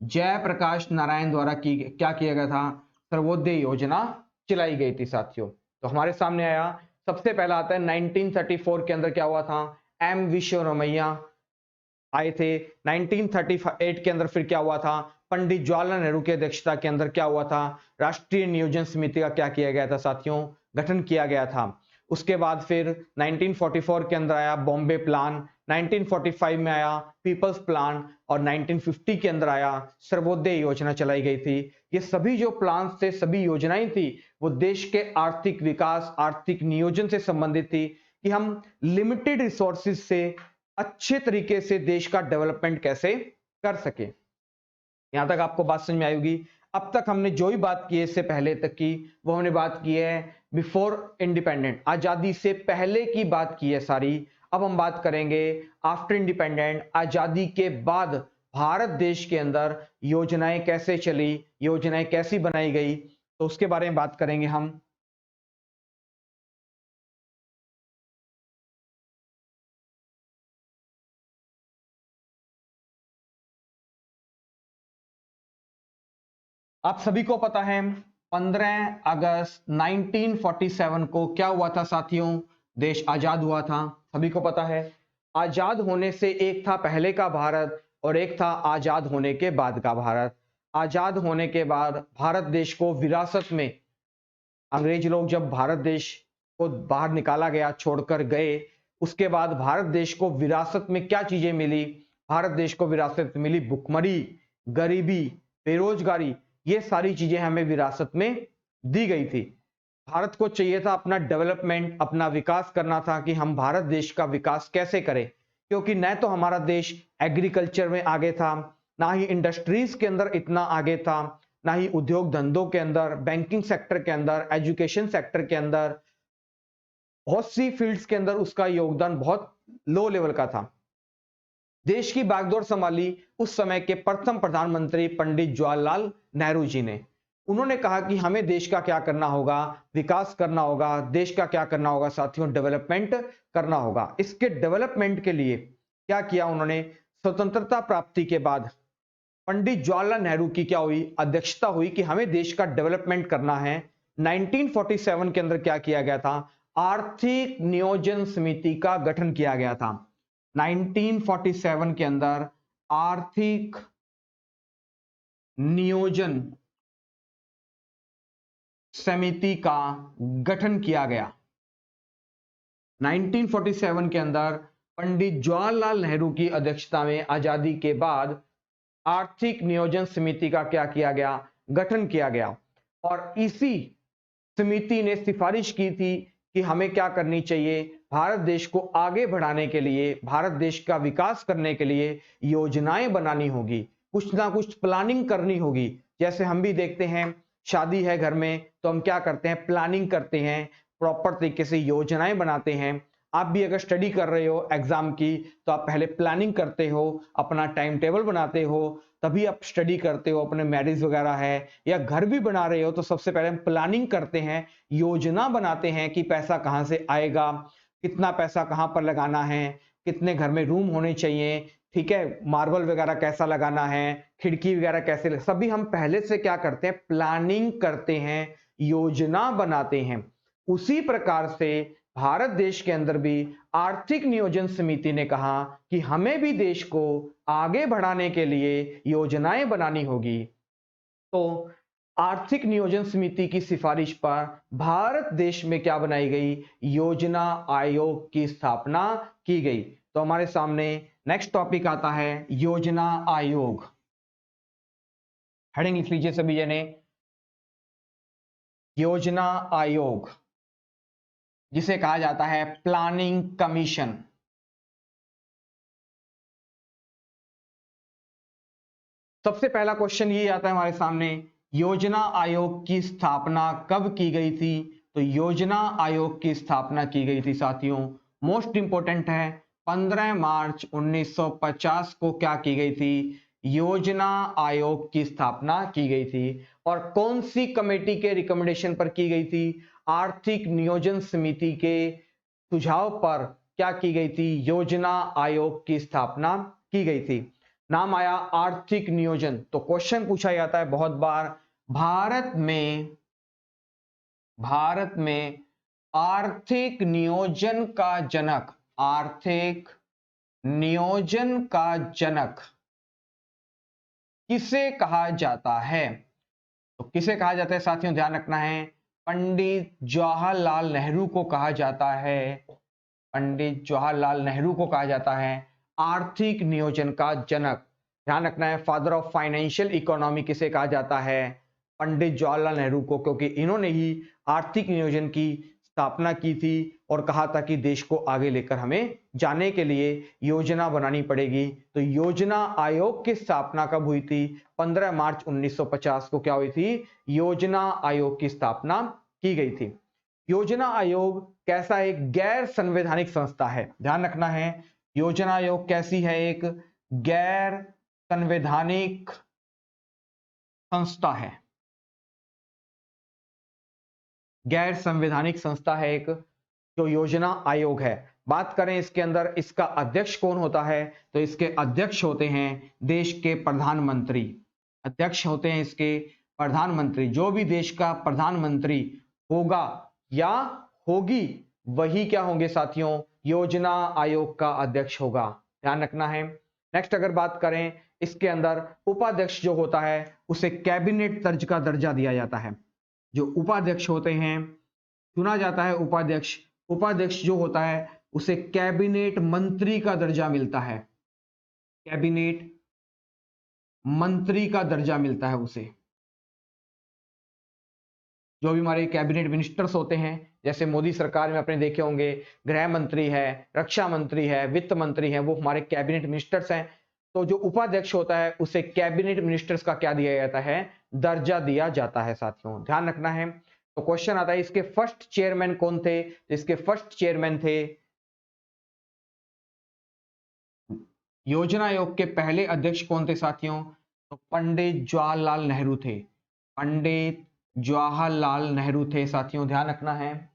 जयप्रकाश नारायण द्वारा क्या किया गया था, सर्वोदय योजना चलाई गई थी साथियों। तो हमारे सामने आया, सबसे पहला आता है 1934 के अंदर क्या हुआ था, एम विश्वरमैया आए थे। 1938 के अंदर फिर क्या हुआ था, पंडित जवाहरलाल नेहरू की अध्यक्षता के अंदर क्या हुआ था, राष्ट्रीय नियोजन समिति का क्या किया गया था साथियों, गठन किया गया था। उसके बाद फिर 1944 के अंदर आया बॉम्बे प्लान, 1945 में आया पीपल्स प्लान और 1950 के अंदर आया सर्वोदय योजना चलाई गई थी। ये सभी जो प्लान थे, सभी योजनाएं थी, वो देश के आर्थिक विकास, आर्थिक नियोजन से संबंधित थी कि हम लिमिटेड रिसोर्सेज से अच्छे तरीके से देश का डेवलपमेंट कैसे कर सके। यहां तक आपको बात समझ में आएगी। अब तक हमने जो ही बात की है इससे पहले तक की, वो हमने बात की है बिफोर इंडिपेंडेंट, आजादी से पहले की बात की है सारी। अब हम बात करेंगे आफ्टर इंडिपेंडेंट, आजादी के बाद भारत देश के अंदर योजनाएं कैसे चली, योजनाएं कैसी बनाई गई, तो उसके बारे में बात करेंगे हम। आप सभी को पता है 15 अगस्त 1947 को क्या हुआ था साथियों, देश आजाद हुआ था। सभी को पता है, आजाद होने से एक था पहले का भारत और एक था आजाद होने के बाद का भारत। आजाद होने के बाद भारत देश को विरासत में, अंग्रेज लोग जब भारत देश को बाहर निकाला गया, छोड़कर गए, उसके बाद भारत देश को विरासत में क्या चीजें मिली, भारत देश को विरासत में मिली भुखमरी, गरीबी, बेरोजगारी, ये सारी चीजें हमें विरासत में दी गई थी। भारत को चाहिए था अपना डेवलपमेंट, अपना विकास करना था कि हम भारत देश का विकास कैसे करें, क्योंकि न तो हमारा देश एग्रीकल्चर में आगे था, ना ही इंडस्ट्रीज के अंदर इतना आगे था, ना ही उद्योग धंधों के अंदर, बैंकिंग सेक्टर के अंदर, एजुकेशन सेक्टर के अंदर, बहुत सी फील्ड्स के अंदर उसका योगदान बहुत लो लेवल का था। देश की बागडोर संभाली उस समय के प्रथम प्रधानमंत्री पंडित जवाहरलाल नेहरू जी ने। उन्होंने कहा कि हमें देश का क्या करना होगा, विकास करना होगा, देश का क्या करना होगा साथियों, डेवलपमेंट करना होगा। इसके डेवलपमेंट के लिए क्या किया उन्होंने, स्वतंत्रता प्राप्ति के बाद पंडित जवाहरलाल नेहरू की क्या हुई, अध्यक्षता हुई कि हमें देश का डेवलपमेंट करना है। 1947 के अंदर क्या किया गया था, आर्थिक नियोजन समिति का गठन किया गया था। 1947 के अंदर आर्थिक नियोजन समिति का गठन किया गया। 1947 के अंदर पंडित जवाहरलाल नेहरू की अध्यक्षता में आजादी के बाद आर्थिक नियोजन समिति का क्या किया गया, गठन किया गया। और इसी समिति ने सिफारिश की थी कि हमें क्या करनी चाहिए, भारत देश को आगे बढ़ाने के लिए, भारत देश का विकास करने के लिए योजनाएं बनानी होगी, कुछ ना कुछ प्लानिंग करनी होगी। जैसे हम भी देखते हैं, शादी है घर में तो हम क्या करते हैं, प्लानिंग करते हैं, प्रॉपर तरीके से योजनाएं बनाते हैं। आप भी अगर स्टडी कर रहे हो एग्जाम की, तो आप पहले प्लानिंग करते हो, अपना टाइम टेबल बनाते हो, तभी आप स्टडी करते हो। अपने मैरिज वगैरह है या घर भी बना रहे हो तो सबसे पहले हम प्लानिंग करते हैं, योजना बनाते हैं कि पैसा कहां से आएगा, कितना पैसा कहां पर लगाना है, कितने घर में रूम होने चाहिए, ठीक है, मार्बल वगैरह कैसा लगाना है, खिड़की वगैरह कैसे, सभी हम पहले से क्या करते हैं, प्लानिंग करते हैं, योजना बनाते हैं। उसी प्रकार से भारत देश के अंदर भी आर्थिक नियोजन समिति ने कहा कि हमें भी देश को आगे बढ़ाने के लिए योजनाएं बनानी होगी। तो आर्थिक नियोजन समिति की सिफारिश पर भारत देश में क्या बनाई गई, योजना आयोग की स्थापना की गई। तो हमारे सामने नेक्स्ट टॉपिक आता है योजना आयोग। हेडिंग लिख लीजिए सभी जने, योजना आयोग, जिसे कहा जाता है प्लानिंग कमीशन। सबसे पहला क्वेश्चन ये आता है हमारे सामने, योजना आयोग की स्थापना कब की गई थी? तो योजना आयोग की स्थापना की गई थी साथियों, मोस्ट इंपोर्टेंट है, 15 मार्च 1950 को क्या की गई थी? योजना आयोग की स्थापना की गई थी। और कौन सी कमेटी के रिकमेंडेशन पर की गई थी? आर्थिक नियोजन समिति के सुझाव पर क्या की गई थी? योजना आयोग की स्थापना की गई थी। नाम आया आर्थिक नियोजन। तो क्वेश्चन पूछा जाता है बहुत बार, भारत में आर्थिक नियोजन का जनक, आर्थिक नियोजन का जनक किसे कहा जाता है? तो किसे कहा जाता है साथियों, ध्यान रखना है, पंडित जवाहरलाल नेहरू को कहा जाता है। पंडित जवाहरलाल नेहरू को कहा जाता है आर्थिक नियोजन का जनक। ध्यान रखना है, फादर ऑफ फाइनेंशियल इकोनॉमी किसे कहा जाता है? पंडित जवाहरलाल नेहरू को, क्योंकि इन्होंने ही आर्थिक नियोजन की स्थापना की थी और कहा था कि देश को आगे लेकर हमें जाने के लिए योजना बनानी पड़ेगी। तो योजना आयोग की स्थापना कब हुई थी? 15 मार्च 1950 को क्या हुई थी? योजना आयोग की स्थापना की गई थी। योजना आयोग कैसा एक गैर संवैधानिक संस्था है, ध्यान रखना है, योजना आयोग कैसी है? एक गैर संवैधानिक संस्था है, गैर संवैधानिक संस्था है एक जो योजना आयोग है। बात करें इसके अंदर इसका अध्यक्ष कौन होता है? तो इसके अध्यक्ष होते हैं देश के प्रधानमंत्री। अध्यक्ष होते हैं इसके प्रधानमंत्री। जो भी देश का प्रधानमंत्री होगा या होगी वही क्या होंगे साथियों? योजना आयोग का अध्यक्ष होगा। ध्यान रखना है। नेक्स्ट अगर बात करें इसके अंदर उपाध्यक्ष जो होता है उसे कैबिनेट तर्ज का दर्जा दिया जाता है। जो उपाध्यक्ष होते हैं चुना जाता है उपाध्यक्ष, उपाध्यक्ष जो होता है उसे कैबिनेट मंत्री का दर्जा मिलता है, कैबिनेट मंत्री का दर्जा मिलता है उसे। जो भी हमारे कैबिनेट मिनिस्टर्स होते हैं, जैसे मोदी सरकार में अपने देखे होंगे गृह मंत्री है, रक्षा मंत्री है, वित्त मंत्री है, वो हमारे कैबिनेट मिनिस्टर्स हैं। तो जो उपाध्यक्ष होता है उसे कैबिनेट मिनिस्टर्स का क्या दिया जाता है? दर्जा दिया जाता है साथियों, ध्यान रखना है। तो क्वेश्चन आता है इसके फर्स्ट चेयरमैन कौन थे? इसके फर्स्ट चेयरमैन थे, योजना आयोग के पहले अध्यक्ष कौन थे साथियों? तो पंडित जवाहरलाल नेहरू थे, पंडित जवाहरलाल नेहरू थे साथियों, ध्यान रखना है।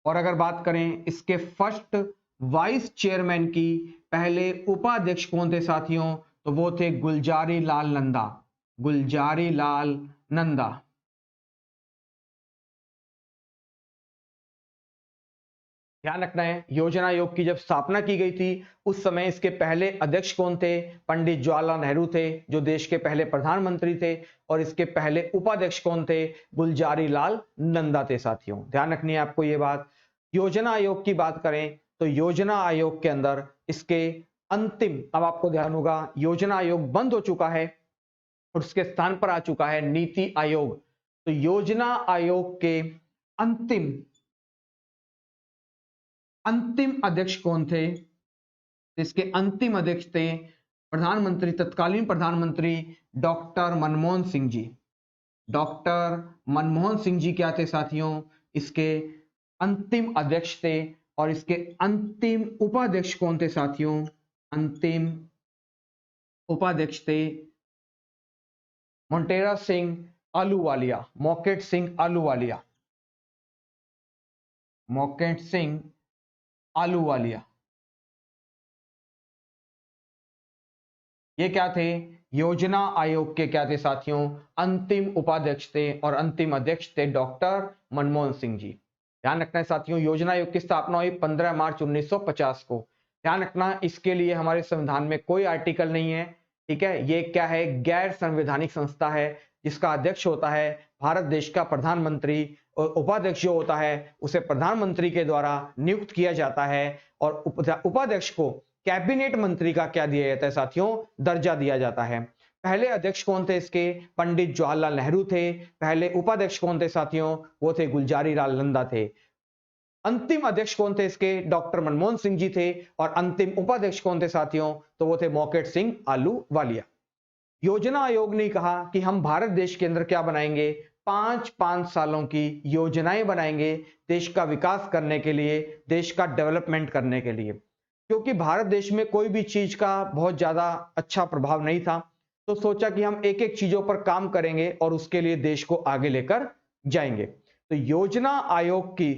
और अगर बात करें इसके फर्स्ट वाइस चेयरमैन की, पहले उपाध्यक्ष कौन थे साथियों? तो वो थे गुलजारी लाल नंदा, गुलजारी लाल नंदा। ध्यान रखना है, योजना आयोग की जब स्थापना की गई थी उस समय इसके पहले अध्यक्ष कौन थे? पंडित जवाहरलाल नेहरू थे जो देश के पहले प्रधानमंत्री थे। और इसके पहले उपाध्यक्ष कौन थे? गुलजारी लाल नंदा थे साथियों, ध्यान रखनी है आपको ये बात। योजना आयोग की बात करें तो योजना आयोग के अंदर इसके अंतिम, अब आपको ध्यान होगा योजना आयोग बंद हो चुका है और उसके स्थान पर आ चुका है नीति आयोग। तो योजना आयोग के अंतिम अंतिम अध्यक्ष कौन थे? इसके अंतिम अध्यक्ष थे प्रधानमंत्री, तत्कालीन प्रधानमंत्री डॉक्टर मनमोहन सिंह जी। डॉक्टर मनमोहन सिंह जी क्या थे साथियों? इसके अंतिम अध्यक्ष थे। और इसके अंतिम उपाध्यक्ष कौन थे साथियों? अंतिम उपाध्यक्ष थे मोंटेरा सिंह आलूवालिया, मोकेट सिंह आलूवालिया, मोकेट सिंह आलूवालिया। ये क्या थे? योजना आयोग के क्या थे साथियों? अंतिम उपाध्यक्ष थे और अंतिम अध्यक्ष थे डॉक्टर मनमोहन सिंह जी। ध्यान रखना है साथियों, योजना आयोग की स्थापना हुई 15 मार्च 1950 को। ध्यान रखना, इसके लिए हमारे संविधान में कोई आर्टिकल नहीं है, ठीक है। ये क्या है? गैर संवैधानिक संस्था है जिसका अध्यक्ष होता है भारत देश का प्रधानमंत्री और उपाध्यक्ष जो होता है उसे प्रधानमंत्री के द्वारा नियुक्त किया जाता है। और उपाध्यक्ष को कैबिनेट मंत्री का क्या दिया जाता है साथियों? दर्जा दिया जाता है। पहले अध्यक्ष कौन थे इसके? पंडित जवाहरलाल नेहरू थे। पहले उपाध्यक्ष कौन थे साथियों? वो थे गुलजारी लाल नंदा थे। अंतिम अध्यक्ष कौन थे इसके? डॉक्टर मनमोहन सिंह जी थे। और अंतिम उपाध्यक्ष कौन थे साथियों? तो वो थे मौकेट सिंह आलूवालिया। योजना आयोग ने कहा कि हम भारत देश के अंदर क्या बनाएंगे? 5-5 सालों की योजनाएं बनाएंगे देश का विकास करने के लिए, देश का डेवलपमेंट करने के लिए। क्योंकि भारत देश में कोई भी चीज का बहुत ज्यादा अच्छा प्रभाव नहीं था, तो सोचा कि हम एक एक चीजों पर काम करेंगे और उसके लिए देश को आगे लेकर जाएंगे। तो योजना आयोग की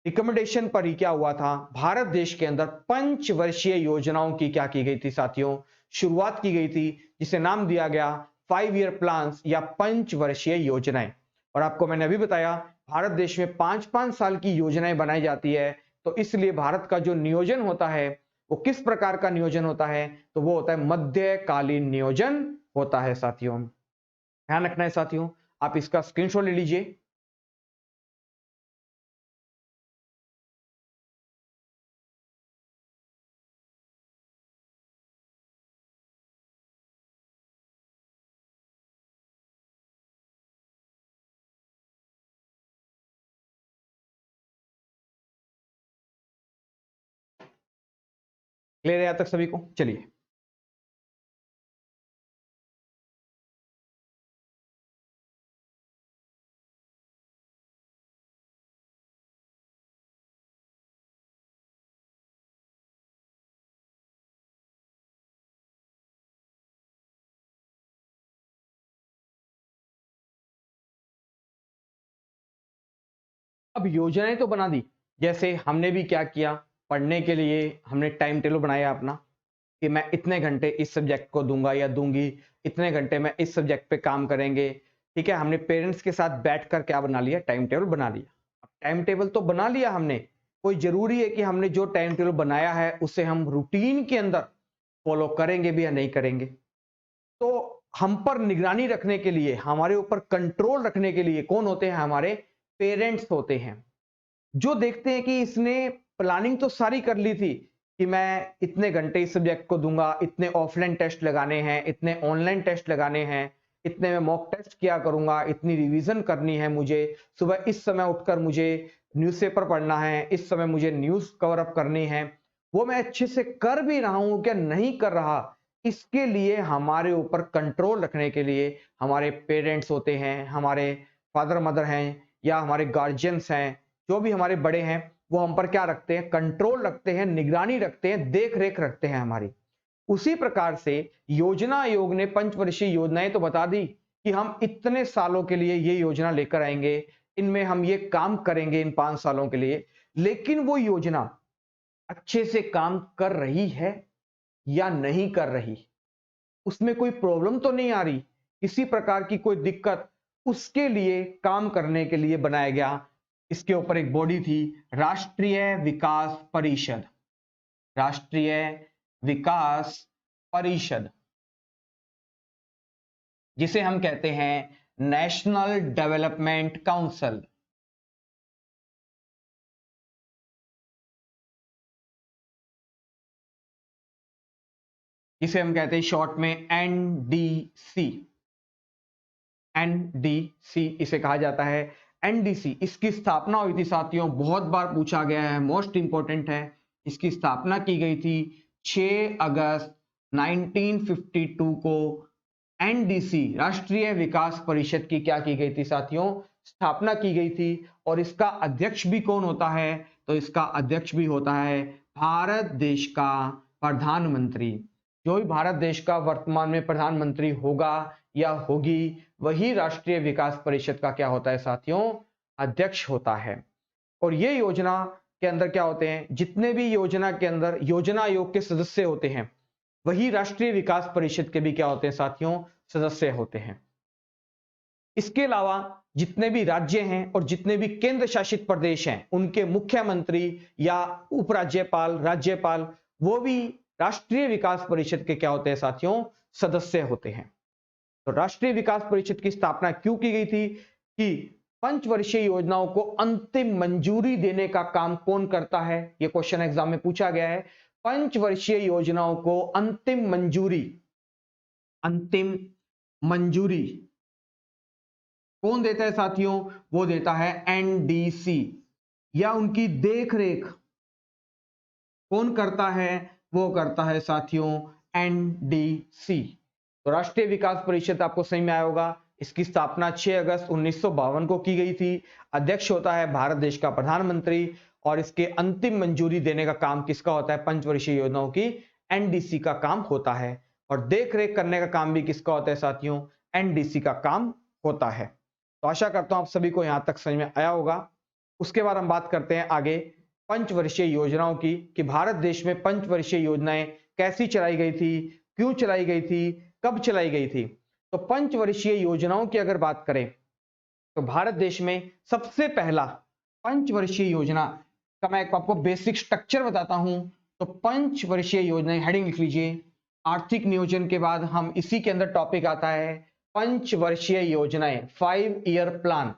रिकमेंडेशन पर ही क्या हुआ था? भारत देश के अंदर पंचवर्षीय योजनाओं की क्या की गई थी साथियों? शुरुआत की गई थी, जिसे नाम दिया गया 5 ईयर प्लान्स या पंचवर्षीय योजनाएं। और आपको मैंने अभी बताया, भारत देश में 5-5 साल की योजनाएं बनाई जाती है। तो इसलिए भारत का जो नियोजन होता है, वो किस प्रकार का नियोजन होता है? तो वो होता है मध्यकालीन नियोजन होता है साथियों। ध्यान रखना है साथियों, आप इसका स्क्रीनशॉट ले लीजिए। क्लियर है यहां तक सभी को? चलिए, अब योजनाएं तो बना दी। जैसे हमने भी क्या किया, पढ़ने के लिए हमने टाइम टेबल बनाया अपना कि मैं इतने घंटे इस सब्जेक्ट को दूंगा या दूंगी, इतने घंटे मैं इस सब्जेक्ट पे काम करेंगे। ठीक है, हमने पेरेंट्स के साथ बैठकर क्या बना लिया? टाइम टेबल बना लिया। अब टाइम टेबल तो बना लिया हमने, कोई जरूरी है कि हमने जो टाइम टेबल बनाया है उसे हम रूटीन के अंदर फॉलो करेंगे भी या नहीं करेंगे? तो हम पर निगरानी रखने के लिए, हमारे ऊपर कंट्रोल रखने के लिए कौन होते हैं? हमारे पेरेंट्स होते हैं, जो देखते हैं कि इसने प्लानिंग तो सारी कर ली थी कि मैं इतने घंटे इस सब्जेक्ट को दूंगा, इतने ऑफलाइन टेस्ट लगाने हैं, इतने ऑनलाइन टेस्ट लगाने हैं, इतने में मॉक टेस्ट किया करूंगा, इतनी रिवीजन करनी है मुझे, सुबह इस समय उठकर मुझे न्यूज़पेपर पढ़ना है, इस समय मुझे न्यूज़ कवर अप करनी है। वो मैं अच्छे से कर भी रहा हूं क्या नहीं कर रहा, इसके लिए हमारे ऊपर कंट्रोल रखने के लिए हमारे पेरेंट्स होते हैं, हमारे फादर मदर हैं या हमारे गार्जियंस हैं, जो भी हमारे बड़े हैं, वो हम पर क्या रखते हैं? कंट्रोल रखते हैं, निगरानी रखते हैं, देख रेख रखते हैं हमारी। उसी प्रकार से योजना आयोग ने पंचवर्षीय योजनाएं तो बता दी कि हम इतने सालों के लिए ये योजना लेकर आएंगे, इनमें हम ये काम करेंगे इन 5 सालों के लिए। लेकिन वो योजना अच्छे से काम कर रही है या नहीं कर रही, उसमें कोई प्रॉब्लम तो नहीं आ रही, किसी प्रकार की कोई दिक्कत, उसके लिए काम करने के लिए बनाया गया, इसके ऊपर एक बॉडी थी, राष्ट्रीय विकास परिषद। राष्ट्रीय विकास परिषद, जिसे हम कहते हैं नेशनल डेवलपमेंट काउंसिल। जिसे हम कहते हैं शॉर्ट में एनडीसी। एनडीसी इसे कहा जाता है। एनडीसी, इसकी स्थापना हुई थी साथियों, बहुत बार पूछा गया है, मोस्ट इंपॉर्टेंट है। इसकी स्थापना की गई थी 6 अगस्त 1952 को। एनडीसी राष्ट्रीय विकास परिषद की क्या की गई थी साथियों? स्थापना की गई थी। और इसका अध्यक्ष भी कौन होता है? तो इसका अध्यक्ष भी होता है भारत देश का प्रधानमंत्री। जो भी भारत देश का वर्तमान में प्रधानमंत्री होगा या होगी, वही राष्ट्रीय विकास परिषद का क्या होता है साथियों? अध्यक्ष होता है। और ये योजना के अंदर क्या होते हैं? जितने भी योजना के अंदर योजना आयोग के सदस्य होते हैं, वही राष्ट्रीय विकास परिषद के भी क्या होते हैं साथियों? सदस्य होते हैं। इसके अलावा जितने भी राज्य हैं और जितने भी केंद्र शासित प्रदेश हैं, उनके मुख्यमंत्री या उपराज्यपाल, राज्यपाल, वो भी राष्ट्रीय विकास परिषद के क्या होते हैं साथियों? सदस्य होते हैं। तो राष्ट्रीय विकास परिषद की स्थापना क्यों की गई थी? कि पंचवर्षीय योजनाओं को अंतिम मंजूरी देने का काम कौन करता है? यह क्वेश्चन एग्जाम में पूछा गया है। पंचवर्षीय योजनाओं को अंतिम मंजूरी कौन देता है साथियों? वो देता है एनडीसी। या उनकी देख रेख कौन करता है? वो करता है साथियों एनडीसी। तो राष्ट्रीय विकास परिषद आपको सही में आया होगा। इसकी स्थापना 6 अगस्त 1952 को की गई थी। अध्यक्ष होता है भारत देश का प्रधानमंत्री और इसके अंतिम मंजूरी देने का काम किसका होता है? पंचवर्षीय योजनाओं की एनडीसी का काम होता है। और देख रेख करने का काम भी किसका होता है साथियों? एनडीसी का काम होता है। तो आशा करता हूं आप सभी को यहां तक समझ में आया होगा। उसके बाद हम बात करते हैं आगे पंचवर्षीय योजनाओं की, कि भारत देश में पंचवर्षीय योजनाएं कैसी चलाई गई थी, क्यों चलाई गई थी, कब चलाई गई थी। तो पंचवर्षीय योजनाओं की अगर बात करें तो भारत देश में सबसे पहला पंचवर्षीय योजना का मैं आपको बेसिक स्ट्रक्चर बताता हूं। तो पंचवर्षीय योजना हेडिंग लिख लीजिए। आर्थिक नियोजन के बाद हम इसी के अंदर टॉपिक आता है पंचवर्षीय योजनाएं, 5 ईयर प्लान,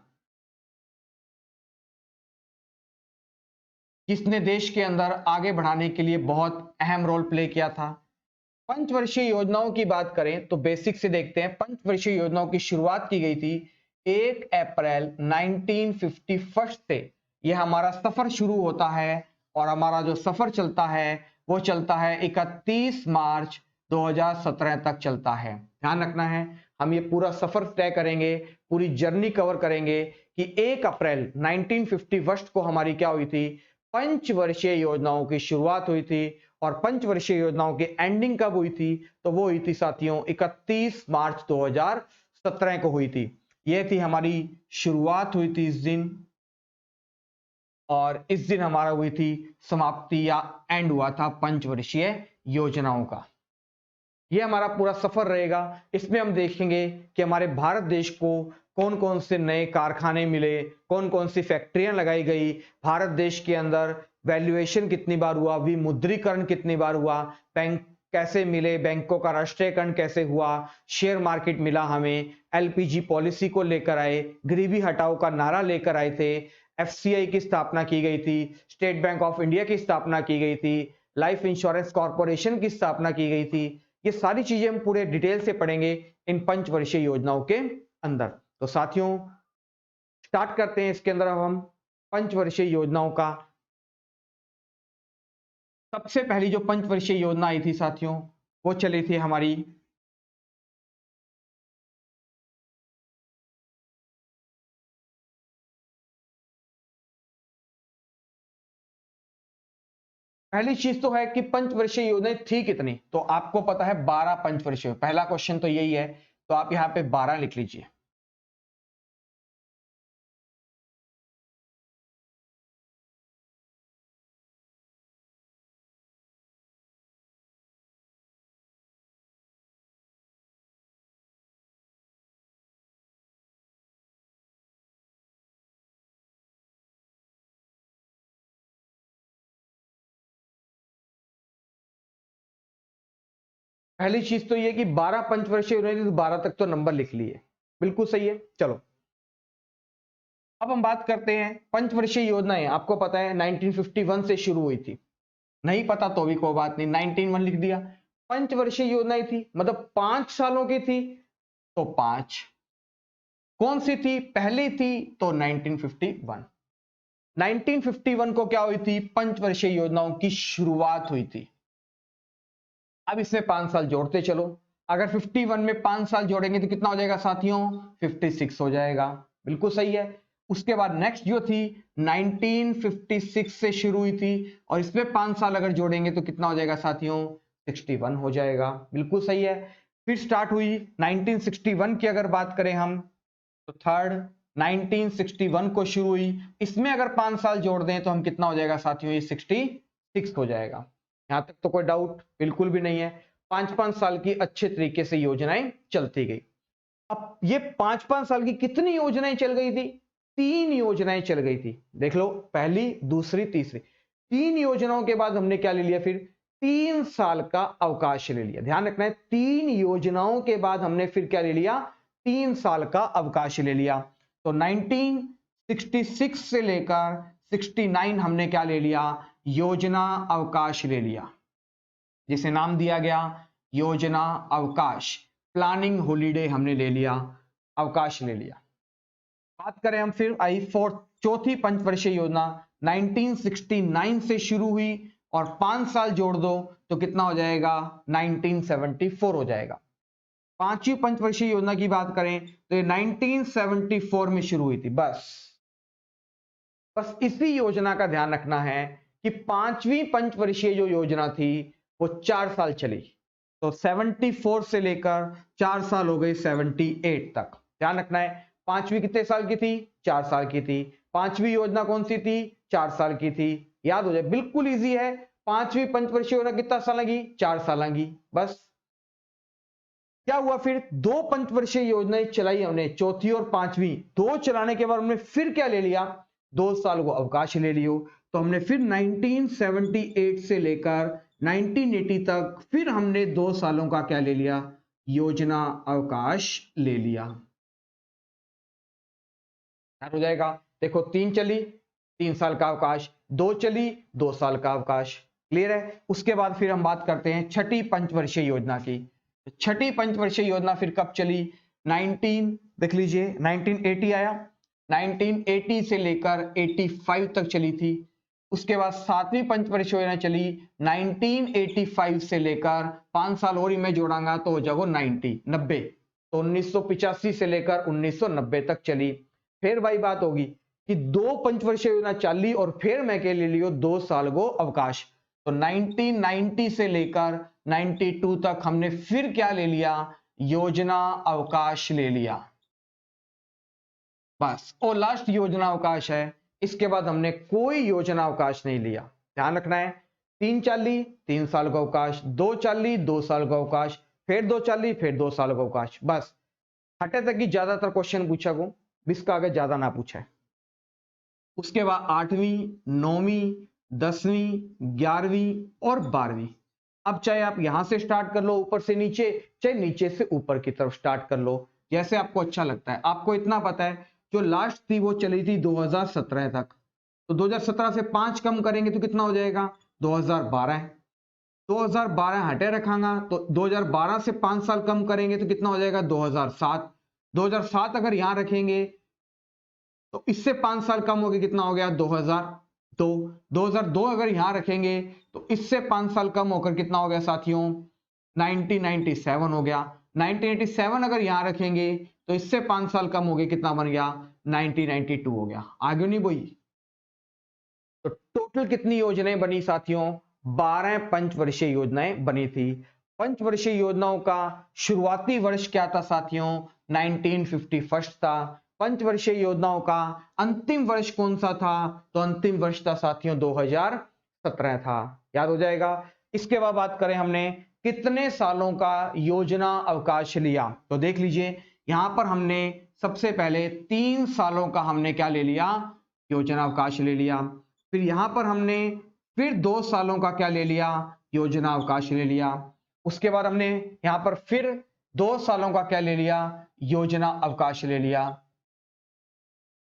जिसने देश के अंदर आगे बढ़ाने के लिए बहुत अहम रोल प्ले किया था। पंचवर्षीय योजनाओं की बात करें तो बेसिक से देखते हैं। पंचवर्षीय योजनाओं की शुरुआत की गई थी 1 अप्रैल 1951 से। यह हमारा सफर शुरू होता है और हमारा जो सफर चलता है वो चलता है 31 मार्च 2017 तक चलता है। ध्यान रखना है, हम ये पूरा सफर तय करेंगे, पूरी जर्नी कवर करेंगे कि 1 अप्रैल 1951 को हमारी क्या हुई थी? पंचवर्षीय योजनाओं की शुरुआत हुई थी। और पंचवर्षीय योजनाओं की एंडिंग कब हुई थी? तो वो हुई थी साथियों 31 मार्च 2017 को हुई थी। ये थी हमारी शुरुआत हुई थी इस दिन, और इस दिन हमारा हुई थी समाप्ति या एंड हुआ था पंचवर्षीय योजनाओं का। ये हमारा पूरा सफर रहेगा। इसमें हम देखेंगे कि हमारे भारत देश को कौन कौन से नए कारखाने मिले, कौन कौन सी फैक्ट्रियां लगाई गई, भारत देश के अंदर वैल्यूएशन कितनी बार हुआ, विमुद्रीकरण कितनी बार हुआ, बैंक कैसे मिले, बैंकों का राष्ट्रीयकरण कैसे हुआ, शेयर मार्केट मिला हमें, एलपीजी पॉलिसी को लेकर आए, गरीबी हटाओ का नारा लेकर आए थे, एफसीआई की स्थापना की गई थी, स्टेट बैंक ऑफ इंडिया की स्थापना की गई थी, लाइफ इंश्योरेंस कॉर्पोरेशन की स्थापना की गई थी। ये सारी चीजें हम पूरे डिटेल से पढ़ेंगे इन पंचवर्षीय योजनाओं के अंदर। तो साथियों स्टार्ट करते हैं इसके अंदर अब हम पंचवर्षीय योजनाओं का। सबसे पहली जो पंचवर्षीय योजना आई थी साथियों वो चली थी हमारी पहली चीज तो है कि पंचवर्षीय योजनाएं थी कितनी। तो आपको पता है 12 पंचवर्षीय, पहला क्वेश्चन तो यही है। तो आप यहां पे 12 लिख लीजिए। पहली चीज तो ये कि 12 पंचवर्षीय योजना, तो 12 तक तो नंबर लिख लिए, बिल्कुल सही है। चलो अब हम बात करते हैं पंचवर्षीय योजनाएं। आपको पता है 1951 से शुरू हुई थी, नहीं पता तो भी कोई बात नहीं, 19 लिख दिया। पंचवर्षीय योजनाएं थी मतलब 5 सालों की थी। तो 5 कौन सी थी? पहली थी तो 1951। 1951 को क्या हुई थी? पंचवर्षीय योजनाओं की शुरुआत हुई थी। अब इसमें 5 साल जोड़ते चलो। अगर 51 में 5 साल जोड़ेंगे तो कितना हो जाएगा साथियों? 56 हो जाएगा, बिल्कुल सही है। उसके बाद नेक्स्ट जो थी 1956 से शुरू हुई थी और इसमें 5 साल अगर जोड़ेंगे तो कितना हो जाएगा साथियों? 61 हो जाएगा, बिल्कुल सही है। फिर स्टार्ट हुई 1961 की अगर बात करें हम तो थर्ड 1961 को शुरू हुई। इसमें अगर 5 साल जोड़ दें तो हम कितना हो जाएगा साथियों? ये 66 हो जाएगा। यहां तक तो कोई डाउट बिल्कुल भी नहीं है। 5-5 साल की अच्छे तरीके से योजनाएं चलती गई। अब ये 5-5 साल की कितनी योजनाएं चल गई थी? 3 योजनाएं चल गई थी। देख लो, पहली, दूसरी, तीसरी, 3 योजनाओं के बाद हमने क्या ले लिया? फिर 3 साल का अवकाश ले लिया। ध्यान रखना है, 3 योजनाओं के बाद हमने फिर क्या ले लिया? 3 साल का अवकाश ले लिया। तो 1966 से लेकर 69 हमने क्या ले लिया? योजना अवकाश ले लिया, जिसे नाम दिया गया योजना अवकाश, प्लानिंग हॉलीडे हमने ले लिया, अवकाश ले लिया। बात करें हम फिर आई फोर्थ, चौथी पंचवर्षीय योजना 1969 से शुरू हुई और 5 साल जोड़ दो तो कितना हो जाएगा, 1974 हो जाएगा। पांचवी पंचवर्षीय योजना की बात करें तो ये 1974 में शुरू हुई थी। बस इसी योजना का ध्यान रखना है कि पांचवी पंचवर्षीय जो योजना थी वो 4 साल चली, तो 74 से लेकर 4 साल हो गए 78 तक। ध्यान रखना है, पांचवी कितने साल की थी, 4 साल की थी। पांचवी योजना कौन सी थी, 4 साल की थी। याद हो जाए, बिल्कुल इजी है। पांचवी पंचवर्षीय योजना कितना साल लगी, 4 साल लगी। बस क्या हुआ फिर, 2 पंचवर्षीय योजनाएं चलाई हमने, चौथी और पांचवी। 2 चलाने के बाद हमने फिर क्या ले लिया, 2 साल को अवकाश ले लियो। तो हमने फिर 1978 से लेकर 1980 तक फिर हमने 2 सालों का क्या ले लिया, योजना अवकाश ले लिया। हो जाएगा, देखो 3 चली, 3 साल का अवकाश, 2 चली, 2 साल का अवकाश। क्लियर है। उसके बाद फिर हम बात करते हैं छठी पंचवर्षीय योजना की। छठी पंचवर्षीय योजना फिर कब चली, 19 देख लीजिए 1980 आया, 1980 से लेकर 85 तक चली थी। उसके बाद सातवीं पंचवर्षीय योजना चली 1985 से लेकर 5 साल और ही मैं जोड़ांगा तो हो जाएगा 90 तो 1985 से लेकर 1990 तक चली। फिर वही बात होगी कि 2 पंचवर्षीय योजना चली और फिर मैं के ले लियो 2 साल को अवकाश। तो 1990 से लेकर 92 तक हमने फिर क्या ले लिया, योजना अवकाश ले लिया। बस, और लास्ट योजना अवकाश है। इसके बाद हमने कोई योजना अवकाश नहीं लिया। ध्यान रखना है, 3 चाली 3 साल का अवकाश, 2 चाली 2 साल का अवकाश, फिर 2 चाली फिर 2 साल का अवकाश। बस हटे तक की ज्यादातर क्वेश्चन पूछा को, इसका आगे ज्यादा ना पूछा है। उसके बाद 8वीं 9वीं 10वीं 11वीं और 12वीं। अब चाहे आप यहां से स्टार्ट कर लो ऊपर से नीचे, चाहे नीचे से ऊपर की तरफ स्टार्ट कर लो, जैसे आपको अच्छा लगता है। आपको इतना पता है जो लास्ट थी वो चली थी 2017 तक, तो 2017 से 5 कम करेंगे तो कितना हो जाएगा, 2012। 2012 हटे रखांगा तो 2012 से 5 साल कम करेंगे तो कितना हो जाएगा, 2007। 2007 अगर यहां रखेंगे तो इससे 5 साल कम हो गया, कितना हो गया, 2002। 2002 अगर यहां रखेंगे तो इससे 5 साल कम होकर कितना हो गया साथियों, 1997 हो गया। 1987 अगर यहां रखेंगे तो इससे 5 साल कम हो गए, कितना बन गया, 1992 हो गया। आगे नहीं बोई। तो टोटल कितनी योजनाएं बनी साथियों, 12 पंचवर्षीय योजनाएं बनी थी। पंचवर्षीय योजनाओं का शुरुआती वर्ष क्या था साथियों, 1951 था। पंचवर्षीय योजनाओं का अंतिम वर्ष कौन सा था, तो अंतिम वर्ष था साथियों 2017 था। याद हो जाएगा। इसके बाद बात करें हमने कितने सालों का योजना अवकाश लिया, तो देख लीजिए यहां पर हमने सबसे पहले 3 सालों का हमने क्या ले लिया, योजना अवकाश ले लिया। फिर यहां पर हमने फिर 2 सालों का क्या ले लिया, योजना अवकाश ले लिया। उसके बाद हमने यहां पर फिर 2 सालों का क्या ले लिया, योजना अवकाश ले लिया।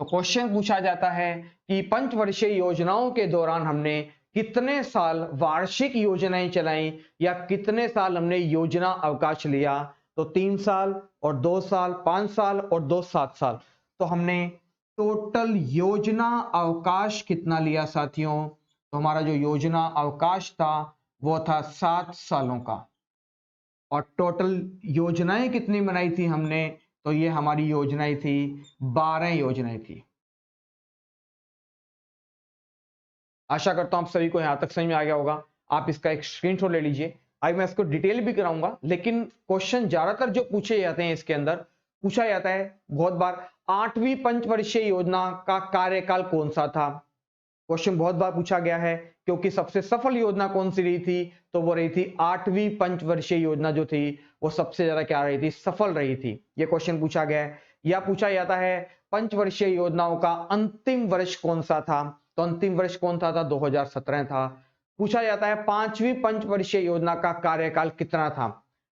तो क्वेश्चन पूछा जाता है कि पंचवर्षीय योजनाओं के दौरान हमने कितने साल वार्षिक योजनाएं चलाई या कितने साल हमने योजना अवकाश लिया, तो 3 साल और 2 साल, 5 साल और 2 7 साल। तो हमने टोटल योजना अवकाश कितना लिया साथियों, तो हमारा जो योजना अवकाश था वो था 7 सालों का। और टोटल योजनाएं कितनी बनाई थी हमने, तो ये हमारी योजनाएं थी 12 योजनाएं थी। आशा करता हूं आप सभी को यहां तक समझ में आ गया होगा। आप इसका एक स्क्रीनशॉट ले लीजिए। आज मैं इसको डिटेल भी कराऊंगा, लेकिन क्वेश्चन ज्यादातर जो पूछे जाते हैं इसके अंदर पूछा जाता है बहुत बार, 8वीं पंचवर्षीय योजना का कार्यकाल कौन सा था। क्वेश्चन बहुत बार पूछा गया है क्योंकि सबसे सफल योजना कौन सी रही थी, तो वो रही थी 8वीं पंचवर्षीय योजना जो थी वो सबसे ज्यादा क्या रही थी, सफल रही थी। ये क्वेश्चन पूछा गया है। या पूछा जाता है पंचवर्षीय योजनाओं का अंतिम वर्ष कौन सा था, तो अंतिम वर्ष कौन था 2017 था। पूछा जाता है 5वीं पंचवर्षीय योजना का कार्यकाल कितना था,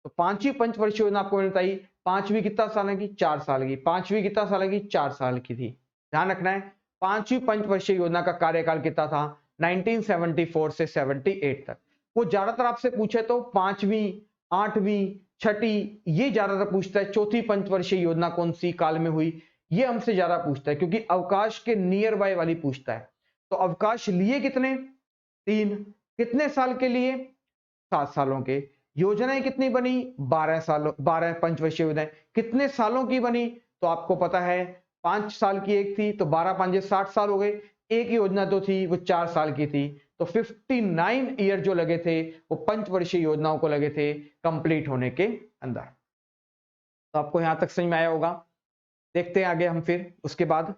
तो 5वीं पंचवर्षीय योजना आपको बताई, 5वीं कितना साल की, 4 साल की। 5वीं कितना साल की, 4 साल की थी। ध्यान रखना है 5वीं पंचवर्षीय योजना का कार्यकाल कितना था, 1974 से 78 तक। वो ज्यादातर आपसे पूछे तो 5वीं 8वीं छठी ये ज्यादातर पूछता है। चौथी पंचवर्षीय योजना कौन सी काल में हुई, ये हमसे ज्यादा पूछता है क्योंकि अवकाश के नियर बाय वाली पूछता है। तो अवकाश लिए कितने, 3, कितने साल के लिए, 7 सालों के। योजनाएं कितनी बनी, 12 सालों, 12 पंचवर्षीय योजनाएं कितने सालों की बनी, तो आपको पता है 5 साल की एक थी, तो 12 5 60 साल हो गए। एक योजना तो थी वो 4 साल की थी, तो 59 ईयर जो लगे थे वो पंचवर्षीय योजनाओं को लगे थे कंप्लीट होने के अंदर। तो आपको यहां तक समझ में आया होगा। देखते हैं आगे हम फिर उसके बाद